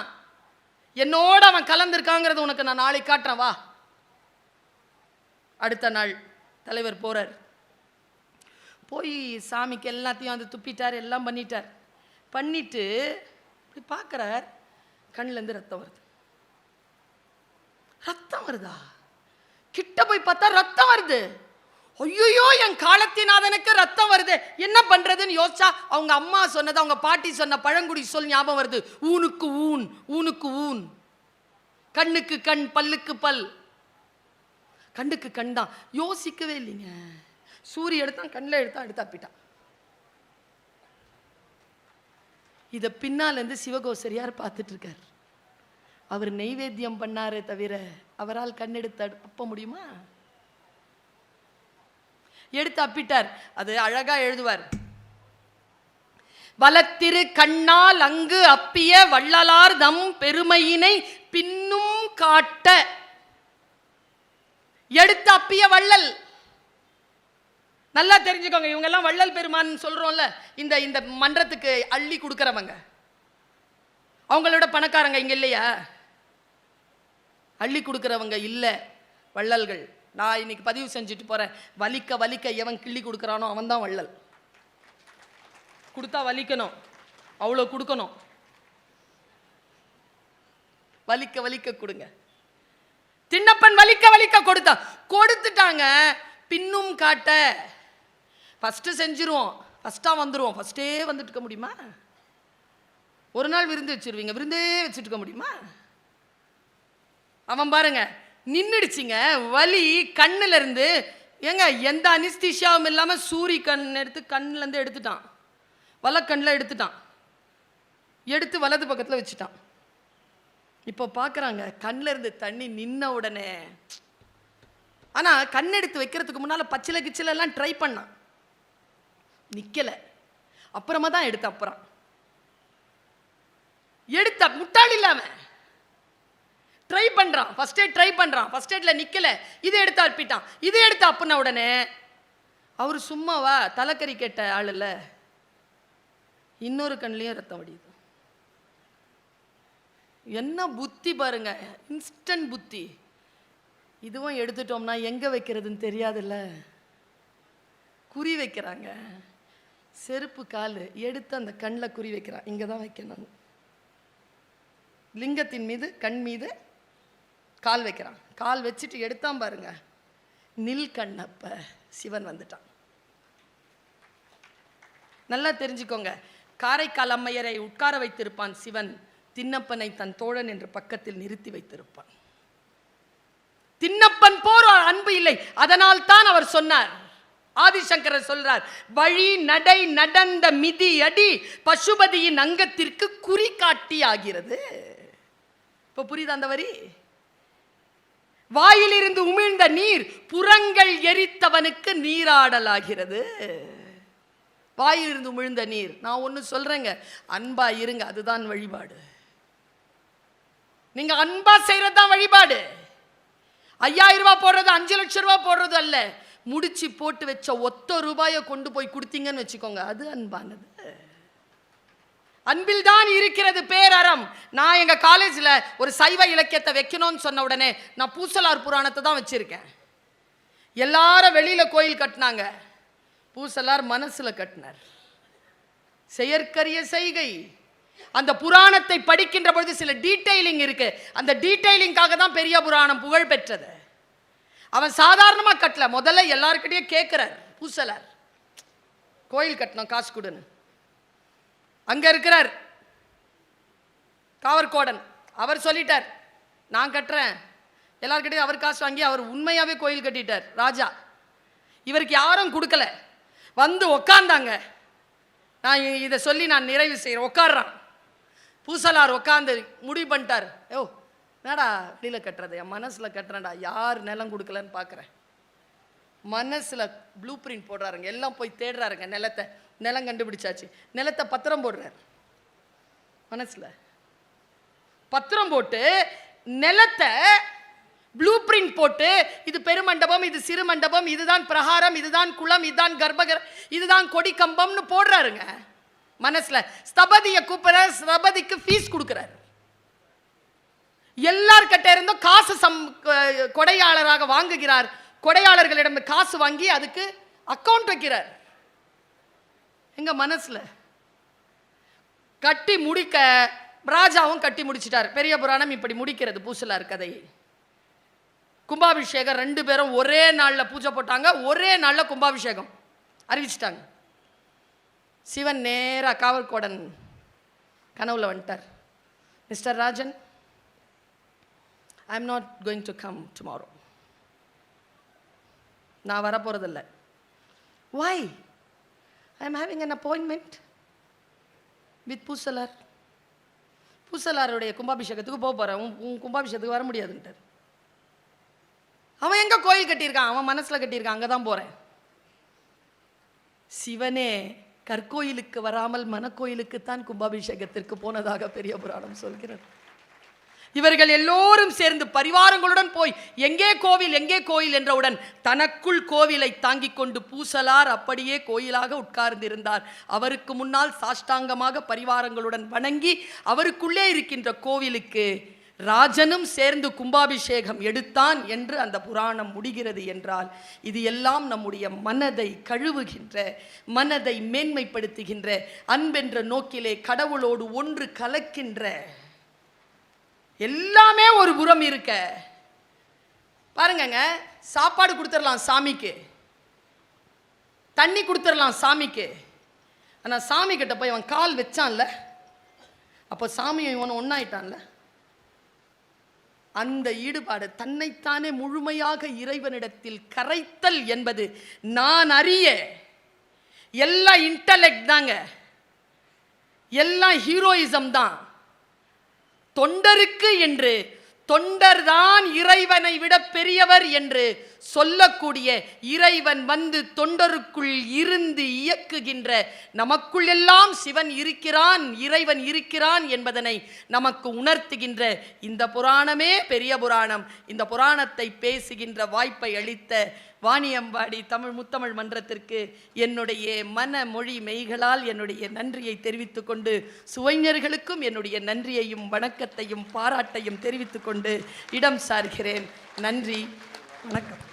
என்னோட அவன் கலந்திருக்காங்கிறது உனக்கு நான் நாளை காட்டுறேன் வா. அடுத்த நாள் தலைவர் போறார். போய் சாமிக்கு எல்லாத்தையும் அது துப்பிட்டார், எல்லாம் பண்ணிட்டார். பண்ணிட்டு இப்படி பார்க்குறார், கண்ணிலேருந்து ரத்தம் வருது. ரத்தம் வருதா? கிட்ட போய் பார்த்தா ரத்தம் வருது. ஐயோ, என் காலத்தினாதனுக்கு ரத்தம் வருது, என்ன பண்றதுன்னு யோசிச்சா அவங்க அம்மா சொன்னது, அவங்க பாட்டி சொன்ன பழங்குடி சொல் ஞாபகம் வருது. ஊனுக்கு ஊன், ஊனுக்கு ஊன், கண்ணுக்கு கண், பல்லுக்கு பல். கண்ணுக்கு கண் தான், யோசிக்கவே இல்லைங்க. சூரிய எடுத்தான், கண்ணில் எடுத்தா அப்பிட்டான். இதை பின்னால இருந்து சிவகோசரியார் பார்த்துட்டு இருக்கார். அவர் நெய்வேத்தியம் பண்ணாரே தவிர அவரால் கண்ணெடுத்து அப்ப முடியுமா? எடுத்து அப்பிட்டார். அது அழகா எழுதுவார். வலத்திரு கண்ணால் அங்கு அப்பிய வள்ளலார் தம் பெருமையினை பின்னும் காட்ட. எடுத்து அப்பிய வள்ளல். நல்லா தெரிஞ்சுக்கோங்க, இவங்க எல்லாம் வள்ளல் பெருமான் சொல்றோம்ல, இந்த இந்த மன்றத்துக்கு அள்ளி கொடுக்கறவங்க. அவங்களோட பணக்காரங்க இங்க இல்லையா? அள்ளி கொடுக்கறவங்க இல்ல வள்ளல்கள். நான் இன்னைக்கு பதிவு செஞ்சுட்டு போறேன். வலிக்க வலிக்க எவன் கிள்ளி கொடுக்கறானோ அவன் தான் வள்ளல். கொடுத்தா வலிக்கணும், அவ்வளோ கொடுக்கணும். வலிக்க வலிக்க கொடுங்க. திண்ணப்பன் வலிக்க வலிக்க கொடுத்துட்டாங்க. பின்னும் காட்ட. ஃபர்ஸ்ட் செஞ்சிருவோம், ஃபர்ஸ்டா வந்துருவோம். ஃபர்ஸ்டே வந்துட்டு இருக்க முடியுமா? ஒரு நாள் விருந்து வச்சிருவீங்க, விருந்தே வச்சுட்டு இருக்க முடியுமா? அவன் பாருங்க நின்றுடுச்சிங்க, வலி கண்ணுல இருந்து. ஏங்க எந்த அனிஸ்தீஷியாவும் இல்லாம சூரி கண் எடுத்து கண்ணுல இருந்து எடுத்துட்டான், வலக்கண்ணில் எடுத்துட்டான், எடுத்து வலது பக்கத்தில் வச்சுட்டான். இப்போ பார்க்குறாங்க கண்ணில் இருந்து தண்ணி நின்ன உடனே. ஆனால் கண் எடுத்து வைக்கிறதுக்கு முன்னால் பச்சில கிச்சிலெல்லாம் ட்ரை பண்ணான், நிற்கலை. அப்புறமா தான் எடுத்த. அப்புறம் எடுத்த முட்டாள் இல்லாம ட்ரை பண்றான். ஃபர்ஸ்ட் எய்ட் ட்ரை பண்றான், ஃபர்ஸ்ட் எய்ட்ல நிக்கல, இதை எடுத்து அப்பிட்டான். இதை எடுத்து அப்புன உடனே அவர் சும்மாவா தலைக்கறி கேட்ட ஆள் இல்ல, இன்னொரு கண்ணிலையும் ரத்தம் வடியுது. என்ன புத்தி பாருங்க, இன்ஸ்டன்ட் புத்தி. இதுவும் எடுத்துட்டோம்னா எங்க வைக்கிறதுன்னு தெரியாதுல்ல. குறி வைக்கிறாங்க, செருப்பு கால் எடுத்து அந்த கண்ணில் குறி வைக்கிறான். இங்கே தான் வைக்கணும். லிங்கத்தின் மீது கண் மீது கால் வைக்கிறான். கால் வச்சுட்டு எடுத்தான் பாருங்க, நில் கண்ணப்ப சிவன் வந்துட்டான். நல்லா தெரிஞ்சுக்கோங்க, காரைக்கால் அம்மையரை உட்கார வைத்திருப்பான் சிவன், திண்ணப்பனை தன் தோழன் என்று பக்கத்தில் நிறுத்தி வைத்திருப்பான். திண்ணப்பன் போர் அன்பு இல்லை, அதனால் தான் அவர் சொன்னார். ஆதிசங்கரர் சொல்றார், வழி நடை நடந்த மிதி அடி பசுபதியின் அங்கத்திற்கு குறி காட்டி ஆகிறது. இப்ப புரியுது அந்த வரி? வாயிலிருந்து உமிழ்ந்த நீர் புறங்கள் எரித்தவனுக்கு நீராடலாகிறது. வாயிலிருந்து உமிழ்ந்த நீர். நான் ஒன்று சொல்றேங்க, அன்பா இருங்க, அதுதான் வழிபாடு. நீங்க அன்பா செய்யறது தான் வழிபாடு. 5000 ரூபாய் போடுறது, 5 லட்சம் ரூபாய் போடுறது அல்ல. முடிச்சு போட்டு வச்ச ஒத்த ரூபாயை கொண்டு போய் கொடுத்தீங்கன்னு வச்சுக்கோங்க, அது அன்பானது. அன்பில் தான் இருக்கிறது பேரறம். நான் எங்க காலேஜில் ஒரு சைவ இலக்கியத்தை வைக்கணும்னு சொன்ன உடனே நான் பூசலார் புராணத்தை தான் வச்சிருக்கேன். எல்லாரும் வெளியில கோயில் கட்டினாங்க, பூசலார் மனசுல கட்டினார். செயற்கரிய செய்கை. அந்த புராணத்தை படிக்கின்ற பொழுது சில டீடைலிங் இருக்கு. அந்த டீடைலிங்காக தான் பெரிய புராணம் புகழ் பெற்றது. அவன் சாதாரணமா கட்டல, முதல்ல எல்லாருக்கிட்டையும் கேட்கிறார். பூசலார் கோயில் கட்டணும், காசு கொடுன்னு. அங்க இருக்கிறார் காவற்கோடன், அவர் சொல்லிட்டார் நான் கட்டுறேன். எல்லார்கிட்டையும் அவர் காசு வாங்கி அவர் உண்மையாவே கோயில் கட்டிட்டார் ராஜா. இவருக்கு யாரும் கொடுக்கல. வந்து உக்காந்தாங்க. நான் இதை சொல்லி நான் நிறைவு செய்கிறேன். உட்காடுறான் பூசலார். உட்காந்து முடிவு பண்ணிட்டார், ஓ என்னடா வெளியில கட்டுறது, என் மனசுல கட்டுறேன்டா, யார் நிலம் கொடுக்கலன்னு பார்க்குறேன். மனசுல ப்ளூ பிரிண்ட் போடுறாருங்க, எல்லாம் போய் தேடுறாருங்க நிலத்தை. நிலம் கண்டுபிடிச்சாச்சு. நிலத்தை பத்திரம் போடுறார். மனசுல பத்திரம் போட்டு நிலத்தை ப்ளூ பிரிண்ட் போட்டு, இது பெருமண்டபம், இது சிறு மண்டபம், இதுதான் பிரகாரம், இதுதான் குளம், இதுதான் கர்ப்பகர், இதுதான் கொடி கம்பம்னு போடுறாருங்க மனசுல. ஸ்தபதியை கூப்பிடுற, ஸ்தபதிக்கு ஃபீஸ் கொடுக்கிறார். எல்லார்கிட்ட இருந்தும் காசு கொடையாளராக வாங்குகிறார். கொடையாளர்களிடம் காசு வாங்கி அதுக்கு அக்கவுண்ட் வைக்கிறார். எங்க மனசுல கட்டி முடிக்க ராஜாவும் கட்டி முடிச்சிட்டார். பெரிய புராணம் இப்படி முடிக்கிறது பூசலார் கதையை. கும்பாபிஷேகம் 2 பேரும் ஒரே நாள்ல பூஜை போட்டாங்க, ஒரே நாள்ல கும்பாபிஷேகம் அறிவிச்சிட்டாங்க. சிவன் நேரா காவல்கோடன் கனவுல வந்துட்டார். Mister Rajan, I am not going to come tomorrow. நான் வரப்போறதில்லை. Why? I am having an appointment with Poosalar. பூசலாருடைய கும்பாபிஷேகத்துக்கு போக போறேன், உன் கும்பாபிஷேகத்துக்கு வர முடியாதுன்ட்டார். அவன் எங்க கோயில் கட்டியிருக்கான்? அவன் மனசுல கட்டியிருக்கான், அங்கதான் போறேன். சிவனே கற்கோயிலுக்கு வராமல் மனக்கோயிலுக்குத்தான் கும்பாபிஷேகத்திற்கு போனதாக பெரிய புராணம் சொல்கிறது. இவர்கள் எல்லோரும் சேர்ந்து பரிவாரங்களுடன் போய் எங்கே கோவில் எங்கே கோயில் என்றவுடன் தனக்குள் கோவிலை தாங்கிக் கொண்டு பூசலார் அப்படியே கோயிலாக உட்கார்ந்திருந்தார். அவருக்கு முன்னால் சாஷ்டாங்கமாக பரிவாரங்களுடன் வணங்கி அவருக்குள்ளே இருக்கின்ற கோவிலுக்கு ராஜனும் சேர்ந்து கும்பாபிஷேகம் எடுத்தான் என்று அந்த புராணம் முடிகிறது. என்றால் இது எல்லாம் நம்முடைய மனதை கழுவுகின்ற, மனதை மேன்மைப்படுத்துகின்ற, அன்பென்ற நோக்கிலே கடவுளோடு ஒன்று கலக்கின்ற எல்லாமே ஒரு புறம் இருக்க. பாருங்கங்க, சாப்பாடு கொடுத்துடலாம் சாமிக்கு, தண்ணி கொடுத்துடலாம் சாமிக்கு. ஆனா சாமி கிட்ட போய் அவன் கால் வச்சான்ல, அப்போ சாமி இவன் ஒன்னாயிட்டான்ல. அந்த ஈடுபாடு, தன்னைத்தானே முழுமையாக இறைவனிடத்தில் கரைத்தல் என்பது நான் அறிய எல்லாம் இன்டலெக்ட் தாங்க, எல்லாம் ஹீரோயிசம் தான். தொண்டருக்கு என்று தொண்டர்தான் இறைவனை விட பெரியவர் என்று சொல்லக்கூடிய இறைவன் வந்து தொண்டருக்குள் இருந்து இயக்குகின்ற, நமக்குள் எல்லாம் சிவன் இருக்கிறான், இறைவன் இருக்கிறான் என்பதனை நமக்கு உணர்த்துகின்ற இந்த புராணமே பெரிய புராணம். இந்த புராணத்தை பேசுகின்ற வாய்ப்பை அளித்த வாணியம்பாடி தமிழ் முத்தமிழ் மன்றத்திற்கு என்னுடைய மன மொழி மெய்களால் என்னுடைய நன்றியை தெரிவித்துக் கொண்டு, சுவைஞர்களுக்கும் என்னுடைய நன்றியையும் வணக்கத்தையும் பாராட்டையும் தெரிவித்துக் கொண்டு இடம் சார்கிறேன். நன்றி, வணக்கம்.